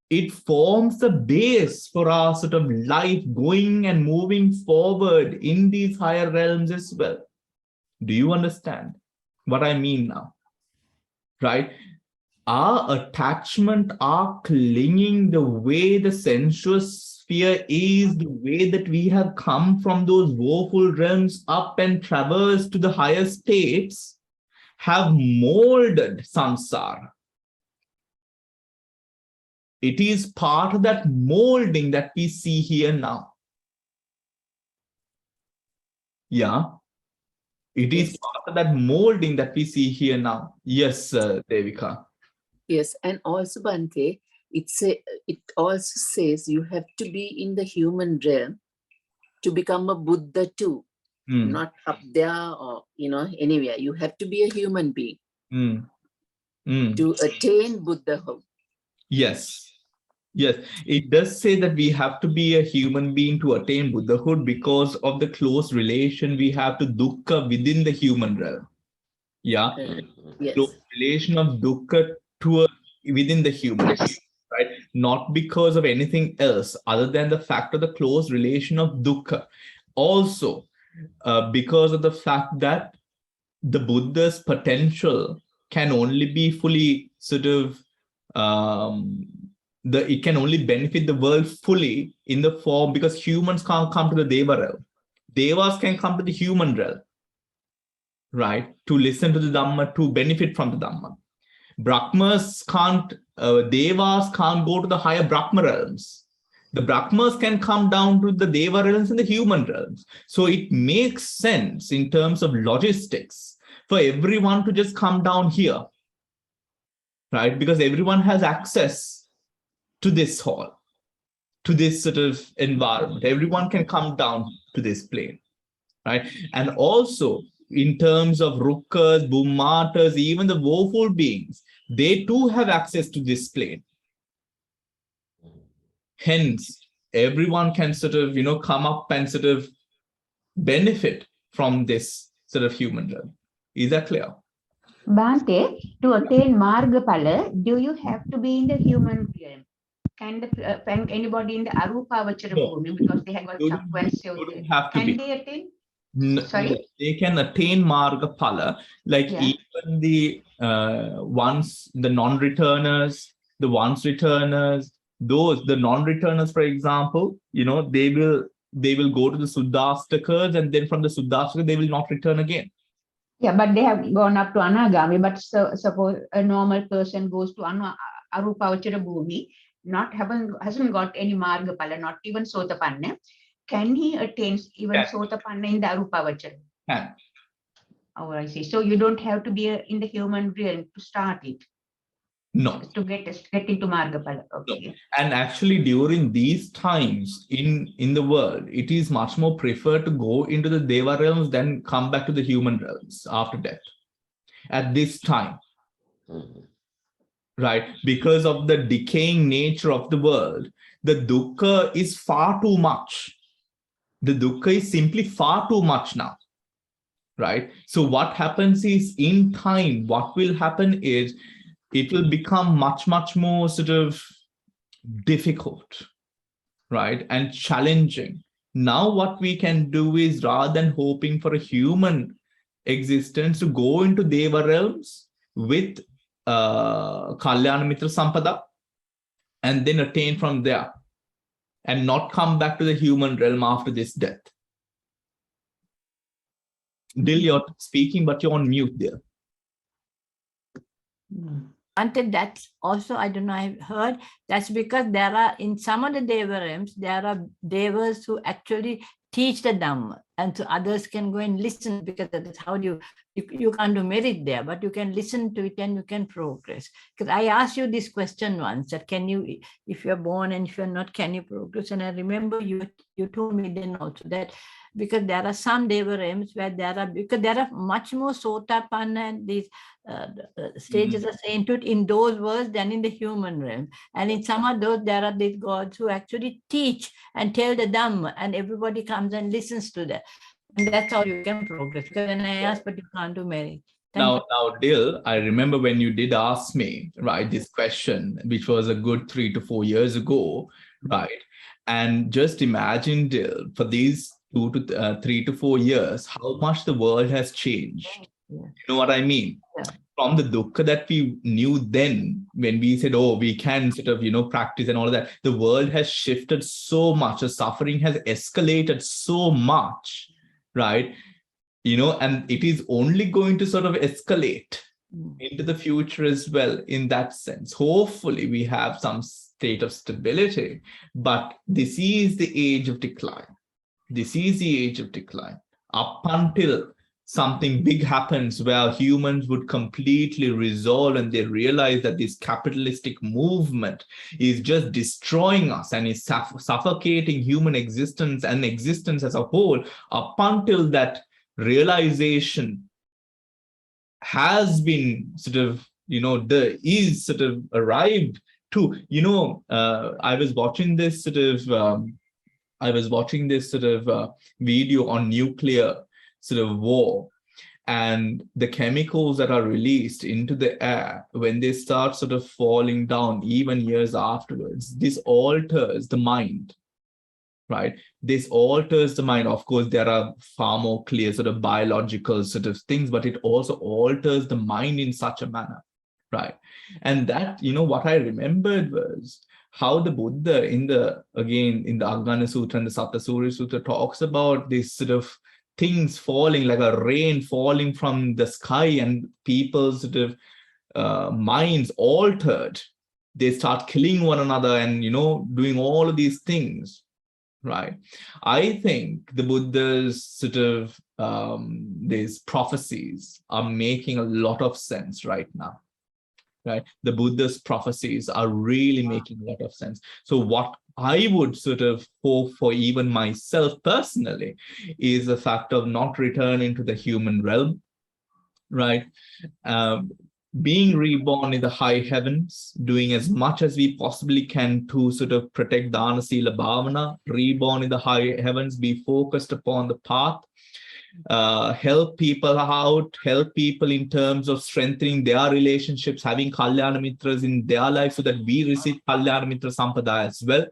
It forms the base for our sort of life going and moving forward in these higher realms as well. Do you understand what I mean now? Right? Our attachment, our clinging, the way the sensuous sphere is, the way that we have come from those woeful realms up and traversed to the higher states, have molded samsara. It is part of that molding that we see here now. Yeah. It is part of that molding that we see here now. Yes, Devika. Yes, and also Bhante, it also says you have to be in the human realm to become a Buddha too. Not up there or anywhere. You have to be a human being to attain Buddhahood. Yes. Yes, it does say that we have to be a human being to attain Buddhahood because of the close relation we have to dukkha within the human realm. Yeah, yes. Close relation of dukkha within the human realm, right? Not because of anything else other than the fact of the close relation of dukkha. Also, because of the fact that the Buddha's potential can only be fully sort of it can only benefit the world fully in the form, because humans can't come to the Deva realm. Devas can come to the human realm, right? To listen to the Dhamma, to benefit from the Dhamma. Brahmas can't, Devas can't go to the higher Brahma realms. The Brahmas can come down to the Deva realms and the human realms. So it makes sense in terms of logistics for everyone to just come down here, right? Because everyone has access to this hall, to this sort of environment. Everyone can come down to this plane, right? And also in terms of Rukkas, Bhummatas, even the woeful beings, they too have access to this plane. Hence, everyone can sort of, come up and sort of benefit from this sort of human realm. Is that clear? Bhante, to attain Margapala, do you have to be in the human realm? Can anybody in the Arupavachara Bhumi, because they have got subquest, can they attain? Sorry? They can attain Margapala, like even the the non-returners, the once-returners, the non-returners, for example, they will go to the Suddhastakas, and then from the Suddhastaka, they will not return again. Yeah, but they have gone up to Anagami. But suppose a normal person goes to Arupavachara Bhumi, hasn't got any Margapala, not even Sotapanna. Can he attain even Sotapanna in the Arupavachara? Can. Oh, I see. So you don't have to be in the human realm to start it. No. To get into Margapala. Okay. No. And actually, during these times in the world, it is much more preferred to go into the Deva realms than come back to the human realms after death. At this time. Right? Because of the decaying nature of the world, the dukkha is far too much. The dukkha is simply far too much now. Right? So what happens is, in time, what will happen is, it will become much, much more sort of difficult, right? And challenging. Now what we can do is, rather than hoping for a human existence, to go into Deva realms with Kalyana Mitra Sampada, and then attain from there, and not come back to the human realm after this death. Dil, you're speaking, but you're on mute there. Until that's also, I don't know, I've heard that's because there are, in some of the Deva realms, there are Devas who actually teach the Dhamma, and so others can go and listen, because that's how you can't do merit there, but you can listen to it and you can progress. Because I asked you this question once, that can you, if you're born and if you're not, can you progress? And I remember you told me then also that, because there are some Deva realms where because there are much more Sotapanna and these stages of sainthood in those worlds than in the human realm. And in some of those, there are these gods who actually teach and tell the Dhamma, and everybody comes and listens to that. And that's how you can progress. Because then I asked, but you can't do merit. Now, Dil, I remember when you did ask me, right, this question, which was a good 3 to 4 years ago, right? And just imagine, Dil, for these 3 to 4 years, how much the world has changed. Yeah. You know what I mean? Yeah. From the dukkha that we knew then, when we said, oh, we can sort of, practice and all of that, the world has shifted so much, the suffering has escalated so much, right? And it is only going to sort of escalate into the future as well, in that sense. Hopefully we have some state of stability, but this is the age of decline. This is the age of decline. Up until something big happens where humans would completely resolve and they realize that this capitalistic movement is just destroying us and is suffocating human existence and existence as a whole. Up until that realization has been sort of, is sort of arrived to, I was watching this sort of video on nuclear sort of war, and the chemicals that are released into the air, when they start sort of falling down even years afterwards, this alters the mind, right? This alters the mind. Of course, there are far more clear sort of biological sort of things, but it also alters the mind in such a manner, right? And that, what I remembered was how the Buddha in the Agana Sutra and the Saptasuri Sutra talks about this sort of things falling, like a rain falling from the sky, and people's sort of minds altered. They start killing one another and, doing all of these things, right? I think the Buddha's sort of these prophecies are making a lot of sense right now. Right? The Buddha's prophecies are really making a lot of sense. So what I would sort of hope for even myself personally is the fact of not returning to the human realm, right? Being reborn in the high heavens, doing as much as we possibly can to sort of protect Dana Sila Bhavana, reborn in the high heavens, be focused upon the path, help people out, help people in terms of strengthening their relationships, having Kalyana Mitras in their life so that we receive Kalyana Mitra Sampadaya as well,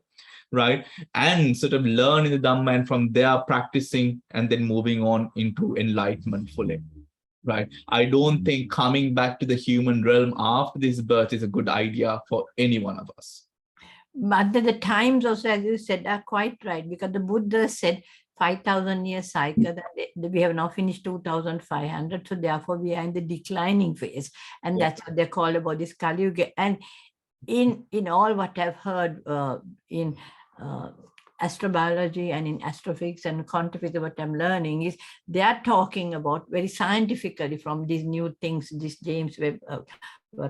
right? And sort of learn in the Dhamma, and from there practicing and then moving on into enlightenment fully, right? I don't think coming back to the human realm after this birth is a good idea for any one of us. But the times also, as you said, are quite right, because the Buddha said 5,000 year cycle, that we have now finished 2,500. So therefore we are in the declining phase. And that's what they call about this Kali Yuga. And in all what I've heard in astrobiology and in astrophysics and quantum physics, what I'm learning is they are talking about very scientifically from these new things, this James Webb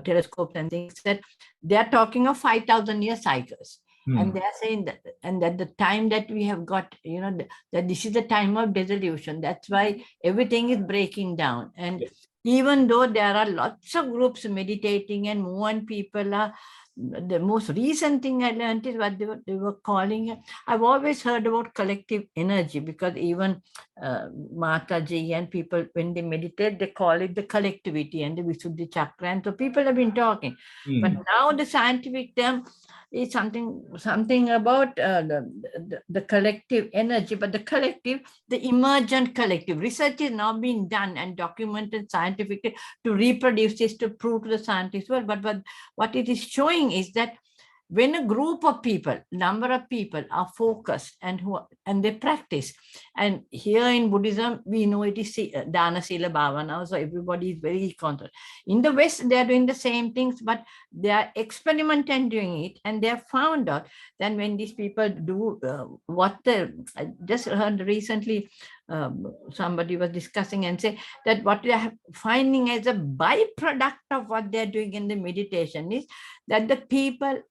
telescopes and things, that they are talking of 5,000 year cycles. And they are saying that, and that the time that we have got, that this is the time of dissolution. That's why everything is breaking down. And even though there are lots of groups meditating and more people are, the most recent thing I learned is what they were calling it. I've always heard about collective energy, because even Mataji and people, when they meditate, they call it the collectivity and the Visuddhi Chakra. And so people have been talking. But now the scientific term is something about the collective energy, but the collective, the emergent collective. Research is now being done and documented scientifically to reproduce this, to prove to the scientists well. But what it is showing is that when a group of people, number of people are focused and they practice, and here in Buddhism, we know it is Dana, Sila, Bhavana, so everybody is very conscious. In the West, they are doing the same things, but they are experimenting doing it, and they have found out that when these people do I just heard recently, somebody was discussing and say that what they are finding as a byproduct of what they're doing in the meditation is that the people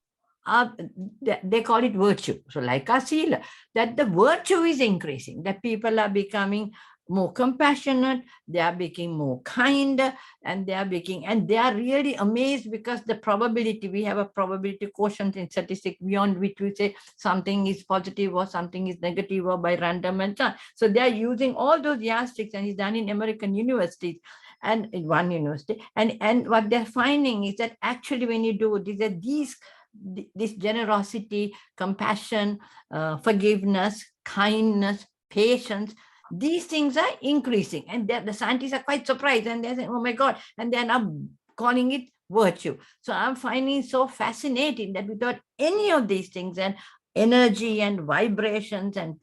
they call it virtue. So like a sila, that the virtue is increasing, that people are becoming more compassionate, they are becoming more kind, and they are really amazed, because the probability, we have a probability quotient in statistics beyond which we say something is positive or something is negative or by random and so on. So they are using all those yardsticks, and it's done in American universities and in one university. And what they're finding is that actually when you do this generosity, compassion, forgiveness, kindness, patience, these things are increasing, and the scientists are quite surprised, and they're saying, oh my God, and they're now calling it virtue. So I'm finding it so fascinating that without any of these things, and energy and vibrations and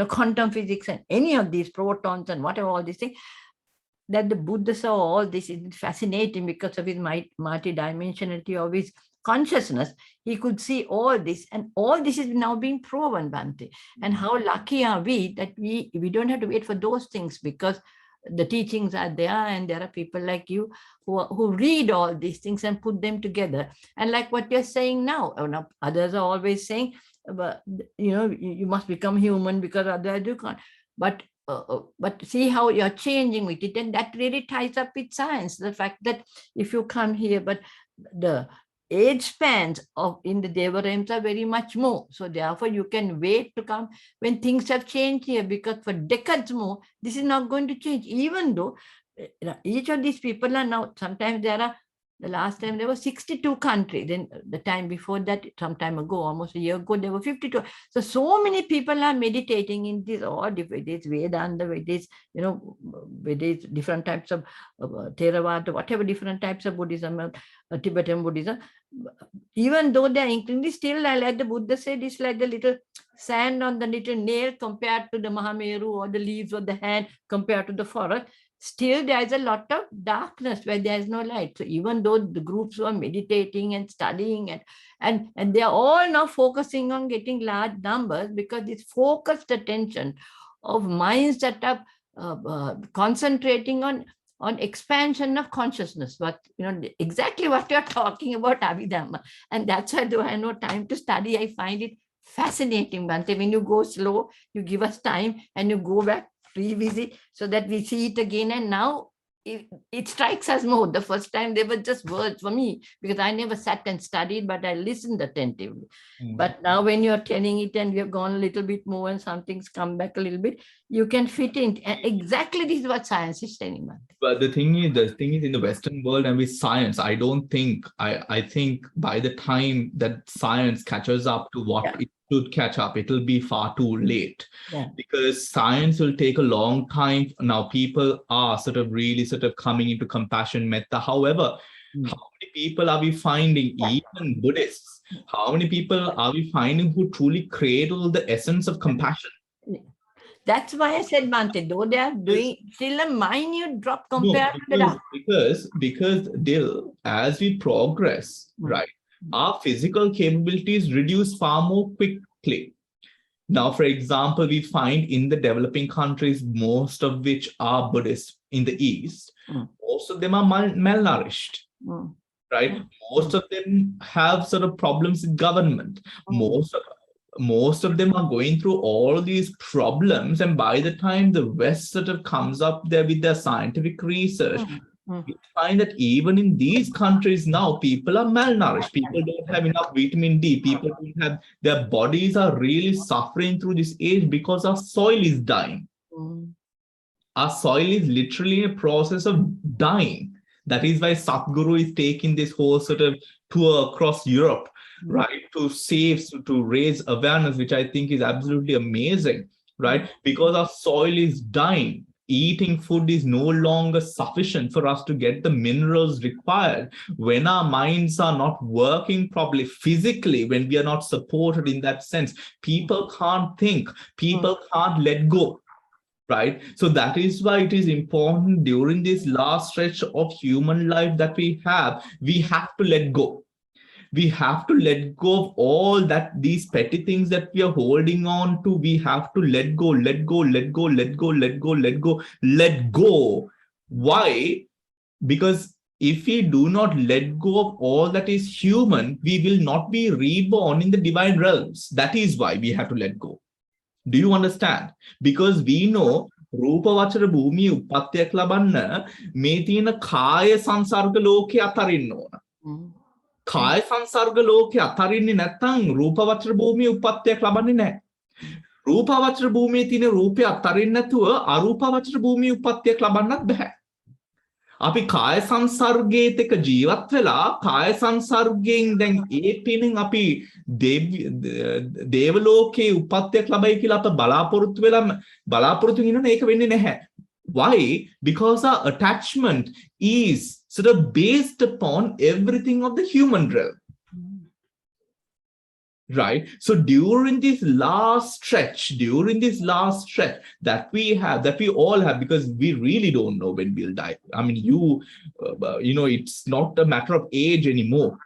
quantum physics and any of these protons and whatever, all these things, that the Buddha saw all this is fascinating because of his multi-dimensionality of his consciousness. He could see all this, and all this is now being proven, Bhante. And how lucky are we that we don't have to wait for those things, because the teachings are there, and there are people like you who read all these things and put them together. And like what you're saying now, others are always saying, you must become human because otherwise you can't. But see how you're changing with it, and that really ties up with science. The fact that if you come here, but the age spans in the Deva realms are very much more. So therefore, you can wait to come when things have changed here, because for decades more, this is not going to change. Even though each of these people are now, sometimes the last time there were 62 countries. Then the time before that, some time ago, almost a year ago, there were 52. So many people are meditating in this, all Vedas, Vedanta, Vedas, Vedas, different types of Theravada, whatever different types of Buddhism, Tibetan Buddhism. Even though they are including, still, like the Buddha said, it's like the little sand on the little nail compared to the Mahameru, or the leaves of the hand compared to the forest. Still, there is a lot of darkness where there is no light. So even though the groups were meditating and studying, and they are all now focusing on getting large numbers, because this focused attention of minds that are concentrating on expansion of consciousness, but exactly what you're talking about, Abhidhamma. And that's why, though I have no time to study, I find it fascinating, Bhante. When you go slow, you give us time, and you go back, revisit, so that we see it again. And now it strikes us more. The first time they were just words for me, because I never sat and studied, but I listened attentively. But now when you're telling it and we have gone a little bit more and some things come back a little bit, you can fit in. And exactly this is what science is telling us. But the thing is in the Western world and with science, I think by the time that science catches up to what it should catch up, it will be far too late. Because science will take a long time. Now people are really coming into compassion metta. However, how many people are we finding, even Buddhists, how many people are we finding who truly cradle the essence of compassion? That's why I said, Bhante, though they are doing still a minute drop compared to the because Dil, as we progress, right, our physical capabilities reduce far more quickly. Now, for example, we find in the developing countries, most of which are Buddhists in the East, most of them are malnourished, right? Most of them have problems with government. Most of them are going through all these problems, and by the time the West comes up there with their scientific research, we find that even in these countries now, people are malnourished. People don't have enough vitamin D. People don't have, their bodies are really suffering through this age because our soil is dying. Our soil is literally in a process of dying. That is why Sadhguru is taking this whole tour across Europe, right, to raise awareness, which I think is absolutely amazing, right? Because our soil is dying. Eating food is no longer sufficient for us to get the minerals required. When our minds are not working properly physically, when we are not supported in that sense, people can't think, people can't let go, right? So that is why it is important during this last stretch of human life that we have to let go. We have to let go of all that, these petty things that we are holding on to. We have to let go, let go, let go, let go, let go, let go, let go. Why? Because if we do not let go of all that is human, we will not be reborn in the divine realms. That is why we have to let go. Do you understand? Because we know Rūpa vachara bhūmi uppattiyak labanna me tiyena kāya sansarga loke atarinna ona. කාය සංසර්ග ලෝකේ අතරින්නේ නැත්නම් රූප වචර භූමියේ උප්පත්තියක් ලබන්නේ නැහැ. රූප වචර භූමියේ තියෙන රූපය අතරින් නැතුව අරූප වචර භූමියේ උප්පත්තියක් ලබන්නත් බෑ. අපි කාය සංසර්ගයේත් එක ජීවත් වෙලා කාය සංසර්ගයෙන් දැන් ඒ පිනින් අපි දේව ලෝකේ උප්පත්තියක් ලබයි කියලා අප බලාපොරොත්තු වෙනවනේ ඒක වෙන්නේ නැහැ. Why? Because our attachment is sort of based upon everything of the human realm. Right? So during this last stretch that we all have, because we really don't know when we'll die. I mean, it's not a matter of age anymore.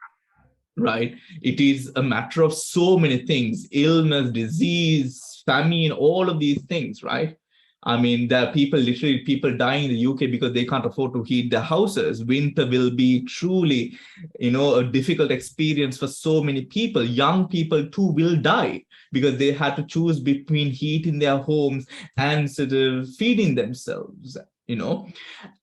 Right? It is a matter of so many things, illness, disease, famine, all of these things, right? I mean, there are people dying in the UK because they can't afford to heat their houses. Winter will be truly, a difficult experience for so many people. Young people too will die because they had to choose between heating their homes and sort of feeding themselves,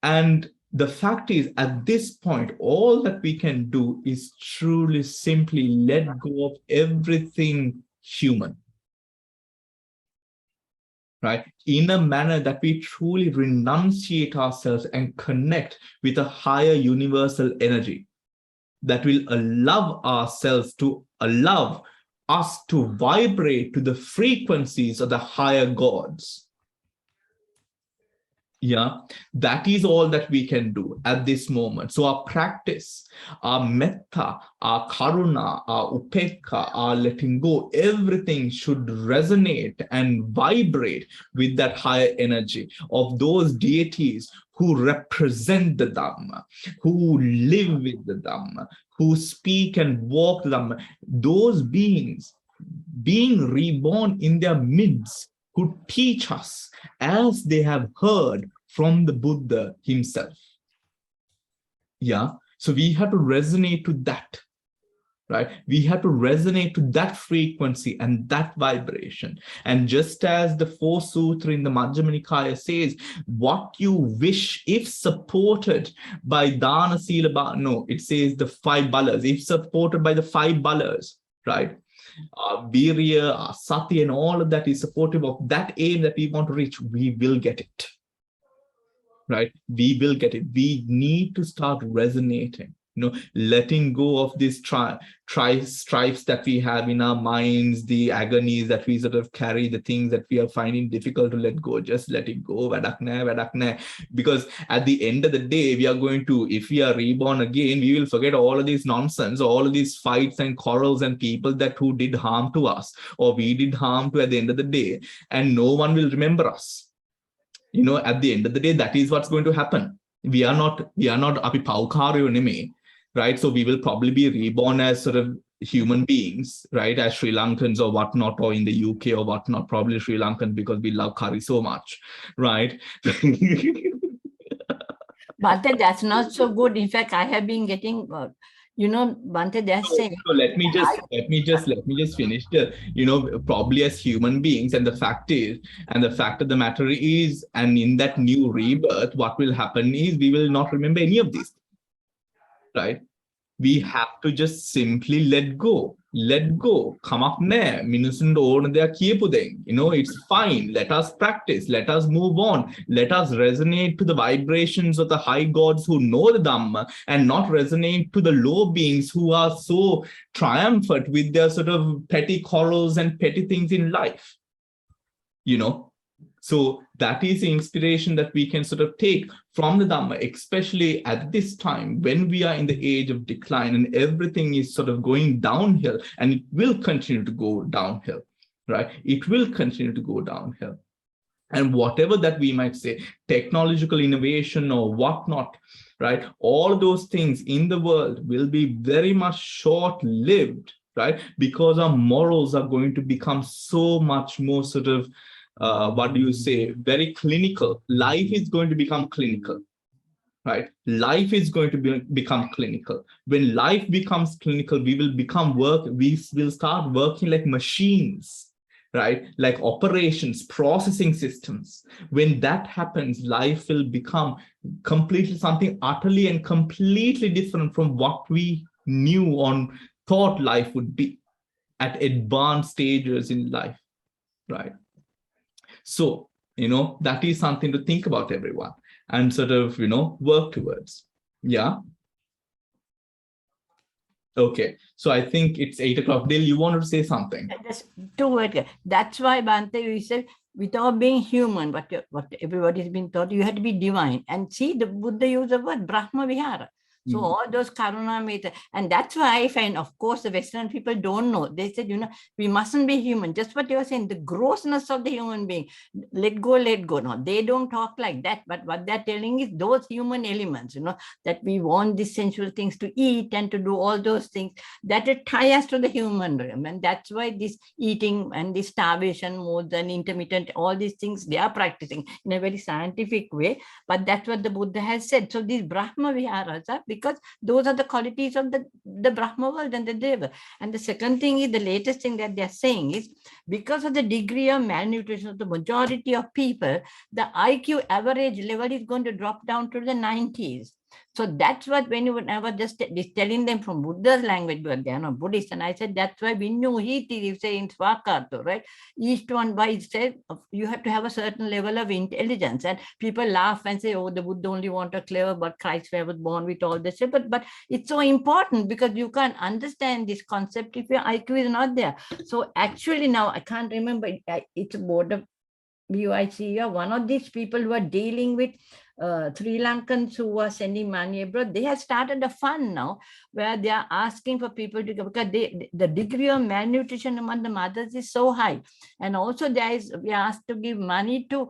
And the fact is, at this point, all that we can do is truly simply let go of everything human. Right? In a manner that we truly renunciate ourselves and connect with a higher universal energy that will allow us to vibrate to the frequencies of the higher gods. Yeah, that is all that we can do at this moment. So our practice, our metta, our karuna, our upekka, our letting go, everything should resonate and vibrate with that higher energy of those deities who represent the Dhamma, who live with the Dhamma, who speak and walk the Dhamma. Those beings being reborn in their midst could teach us as they have heard from the Buddha himself. Yeah, so we have to resonate to that, right? We have to resonate to that frequency and that vibration. And just as the 4th sutra in the Majjhima Nikaya says, what you wish, if supported by Dana Sila, it says the 5 balas, if supported by the 5 balas, right? Virya, Sati, and all of that is supportive of that aim that we want to reach, we will get it. Right? We will get it. We need to start resonating, letting go of these stripes that we have in our minds, the agonies that we sort of carry, the things that we are finding difficult to let go. Just let it go. Because at the end of the day, we are going to, if we are reborn again, we will forget all of this nonsense, all of these fights and quarrels and people who did harm to us or we did harm to at the end of the day, and no one will remember us. At the end of the day, that is what's going to happen. We are not api paukaryo neme, right? So we will probably be reborn as sort of human beings, right? As Sri Lankans or whatnot, or in the UK or whatnot, probably Sri Lankans because we love curry so much, right? Bhante, that's not so good. In fact, I have been getting, Bhante, they're saying. So let me just finish. Probably as human beings, and the fact of the matter is, and in that new rebirth, what will happen is we will not remember any of these, right? We have to just simply let go. Kamak nae, minusundu ඕන දෙයක් කියපු දෙයින්. It's fine. Let us practice. Let us move on. Let us resonate to the vibrations of the high gods who know the Dhamma, and not resonate to the low beings who are so triumphant with their sort of petty quarrels and petty things in life. So that is the inspiration that we can sort of take from the Dhamma, especially at this time when we are in the age of decline and everything is sort of going downhill, and it will continue to go downhill, right? It will continue to go downhill. And whatever that we might say, technological innovation or whatnot, right? All those things in the world will be very much short-lived, right? Because our morals are going to become so much more sort of, very clinical. Life is going to become clinical, right? Life is going to become clinical. When life becomes clinical, we will start working like machines, right? Like operations, processing systems. When that happens, life will become completely something utterly and completely different from what we knew or thought life would be at advanced stages in life, right? So, that is something to think about, everyone, and sort of, work towards. Yeah. Okay, so I think it's 8 o'clock. Dil, you wanted to say something? Just 2 words. That's why, Bhante, we said, without being human, what everybody's been taught, you have to be divine. And see, the Buddha used the word Brahma Vihara. So all those Karuna Meta, and that's why I find, of course, the Western people don't know. They said, we mustn't be human. Just what you were saying, the grossness of the human being. Let go, let go. No, they don't talk like that. But what they're telling is those human elements, that we want these sensual things to eat and to do all those things, that it ties us to the human realm. And that's why this eating and this starvation mode and intermittent, all these things, they are practicing in a very scientific way. But that's what the Buddha has said. So these Brahma Viharas are, because those are the qualities of the Brahma world and the Deva. And the second thing is, the latest thing that they're saying is, because of the degree of malnutrition of the majority of people, the IQ average level is going to drop down to the 90s. So that's what, when I was just telling them from Buddha's language, but they are not Buddhist, and I said, that's why Vinyu Hiti, you say in Swakarto, right? Each one by said, you have to have a certain level of intelligence. And people laugh and say, oh, the Buddha only wanted clever, but Christ was born with all this. But it's so important, because you can't understand this concept if your IQ is not there. So actually now, I can't remember, it's a board of VIC, one of these people who are dealing with Sri Lankans who are sending money abroad. They have started a fund now where they are asking for people to go, because the degree of malnutrition among the mothers is so high. And also we are asked to give money to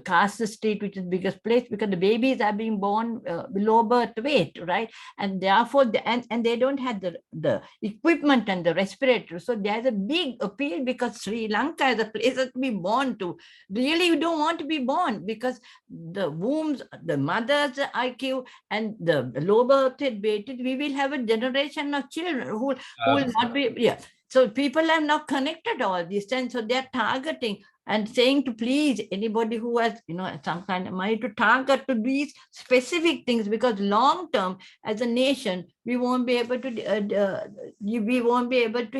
Colchester Street, which is the biggest place, because the babies are being born below birth weight, right? And therefore, and they don't have the equipment and the respirator. So there's a big appeal, because Sri Lanka is a place to be born to. Really, you don't want to be born, because the wombs, the mother's IQ and the low birth weight, we will have a generation of children who will not be, yeah. So people have now connected all this, and so they're targeting and saying to please anybody who has, some kind of money, to target to these specific things, because long term as a nation, we won't be able to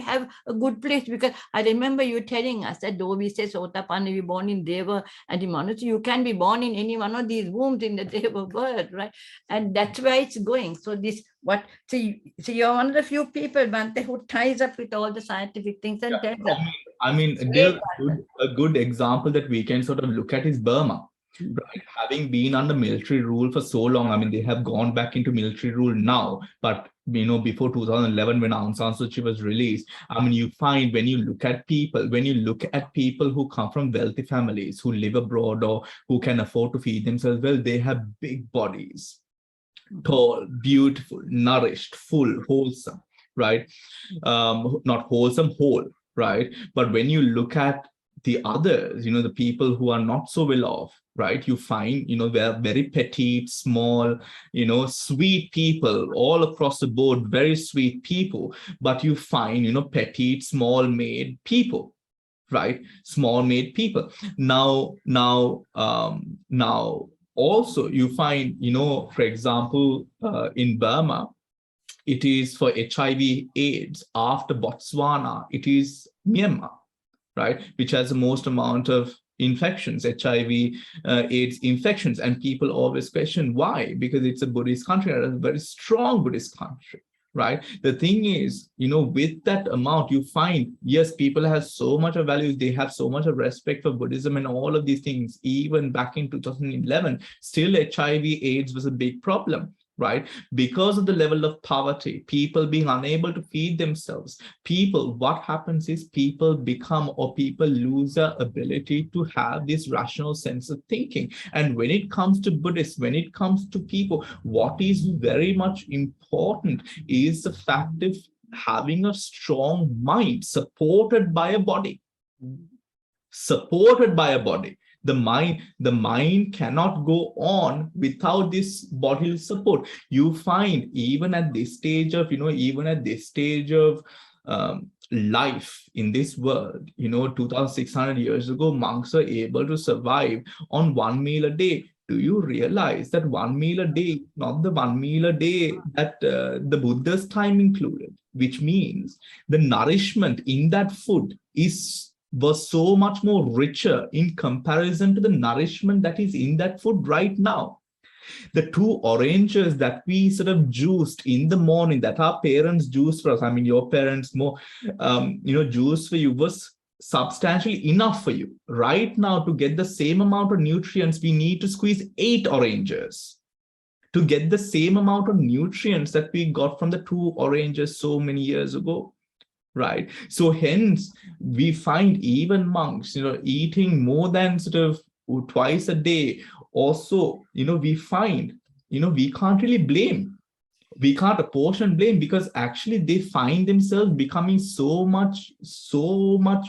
have a good place. Because I remember you telling us that though we say Sotapanna, we born in Deva and in Manusia, you can be born in any one of these wombs in the Deva birth, right? And that's where it's going. So so you're one of the few people, Bhante, who ties up with all the scientific things and tells us. I mean, a good example that we can sort of look at is Burma, right? Having been under military rule for so long, I mean, they have gone back into military rule now, but before 2011, when Aung San Suu Kyi was released, I mean, you find when you look at people who come from wealthy families, who live abroad or who can afford to feed themselves well, they have big bodies, tall, beautiful, nourished, full, wholesome, right? Not wholesome, whole, right? But when you look at the others, the people who are not so well off, right? You find, they're very petite, small, sweet people all across the board, very sweet people. But you find, petite, small-made people, right? Small-made people. Now, also you find, for example, in Burma, it is for HIV/AIDS. After Botswana, it is Myanmar, right? Which has the most amount of infections, HIV/AIDS infections. And people always question why, because it's a Buddhist country, a very strong Buddhist country, right? The thing is, with that amount, you find, yes, people have so much of values, they have so much of respect for Buddhism and all of these things. Even back in 2011, still HIV/AIDS was a big problem, right? Because of the level of poverty, people being unable to feed themselves, what happens is people lose their ability to have this rational sense of thinking. And when it comes to Buddhists, when it comes to people, what is very much important is the fact of having a strong mind supported by a body. Supported by a body. The mind cannot go on without this bodily support. You find even at this stage of, life in this world, 2,600 years ago, monks are able to survive on 1 meal a day. Do you realize that 1 meal a day, not the 1 meal a day that the Buddha's time included, which means the nourishment in that food was so much more richer in comparison to the nourishment that is in that food right now. The 2 oranges that we sort of juiced in the morning, that our parents juiced for us, I mean, your parents more, juice for you was substantially enough for you. Right now, to get the same amount of nutrients, we need to squeeze 8 oranges to get the same amount of nutrients that we got from the 2 oranges so many years ago. Right. So hence we find even monks, eating more than sort of twice a day. Also, we find, we can't really blame. We can't apportion blame, because actually they find themselves becoming so much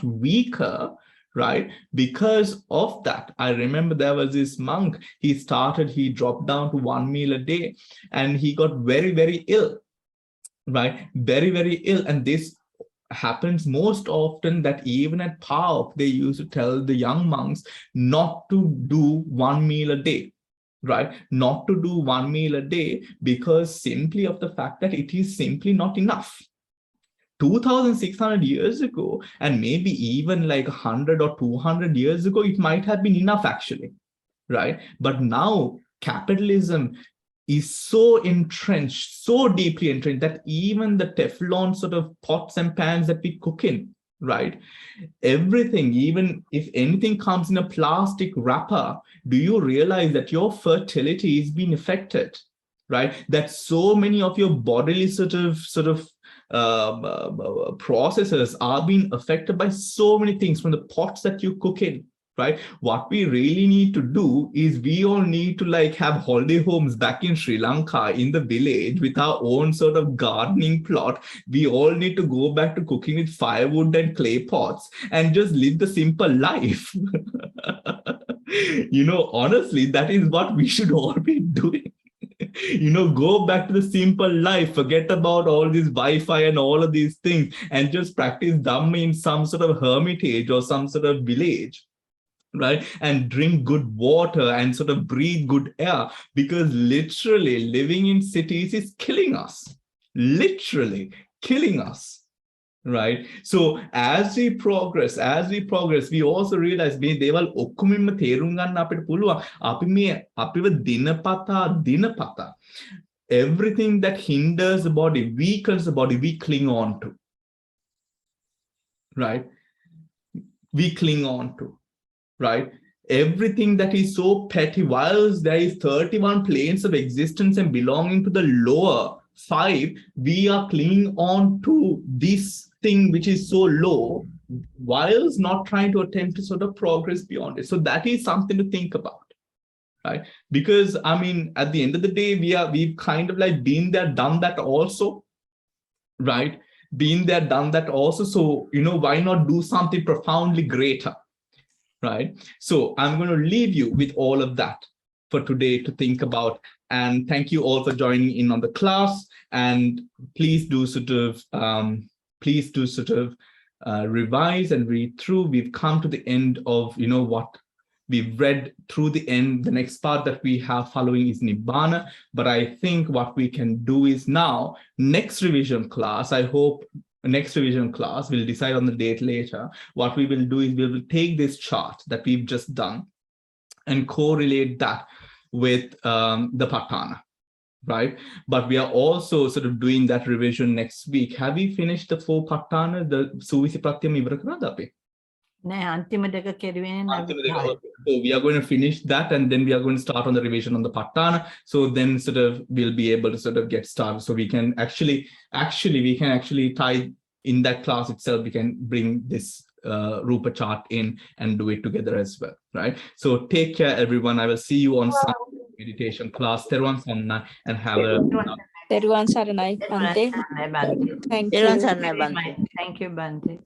weaker, right? Because of that. I remember there was this monk, he dropped down to 1 meal a day and he got very, very ill, right? Very, very ill. And this happens most often, that even at PAOK, they used to tell the young monks not to do 1 meal a day, right? Not to do 1 meal a day, because simply of the fact that it is simply not enough. 2,600 years ago, and maybe even like 100 or 200 years ago, it might have been enough actually, right? But now capitalism is so entrenched, so deeply entrenched, that even the Teflon sort of pots and pans that we cook in, right? Everything, even if anything comes in a plastic wrapper, do you realize that your fertility is being affected, right? That so many of your bodily processes are being affected by so many things from the pots that you cook in. Right? What we really need to do is we all need to have holiday homes back in Sri Lanka in the village with our own sort of gardening plot. We all need to go back to cooking with firewood and clay pots and just live the simple life. Honestly, that is what we should all be doing. Go back to the simple life, forget about all this Wi-Fi and all of these things, and just practice Dhamma in some sort of hermitage or some sort of village. Right? And drink good water and sort of breathe good air, because literally living in cities is killing us, literally killing us. Right? So as we progress, we also realize මේ දේවල් ඔක්කොමින්ම තේරුම් ගන්න අපිට පුළුවන්. අපිව දිනපතා everything that hinders the body, weakens the body, we cling on to. Right? We cling on to. Right? Everything that is so petty, whilst there is 31 planes of existence and belonging to the lower 5, we are clinging on to this thing which is so low, whilst not trying to attempt to sort of progress beyond it. So that is something to think about, right? Because I mean, at the end of the day, we've kind of been there, done that also, right? Been there, done that also. So, why not do something profoundly greater? Right? So I'm going to leave you with all of that for today to think about. And thank you all for joining in on the class. And please do revise and read through. We've come to the end of, what we've read through the end. The next part that we have following is Nibbana. But I think what we can do is now, next revision class, I hope next revision class, we'll decide on the date later. What we will do is we will take this chart that we've just done and correlate that with the Patana. right? But we are also sort of doing that revision next week. Have we finished the 4 Patthana, the Suvisi Pratyam Ivara Karanada api? නෑ අන්තිම දෙක කෙරුවේ නෑ. So we are going to finish that, and then we are going to start on the revision on the Patthana. So then sort of we'll be able to sort of get started. So we can actually tie in that class itself, we can bring this Rūpa chart in and do it together as well, right? So take care, everyone. I will see you on Sunday meditation class. Teruvan Saranai, and have a Teruvan Saranai, Bhante. Thank you. Thank you, Bhante.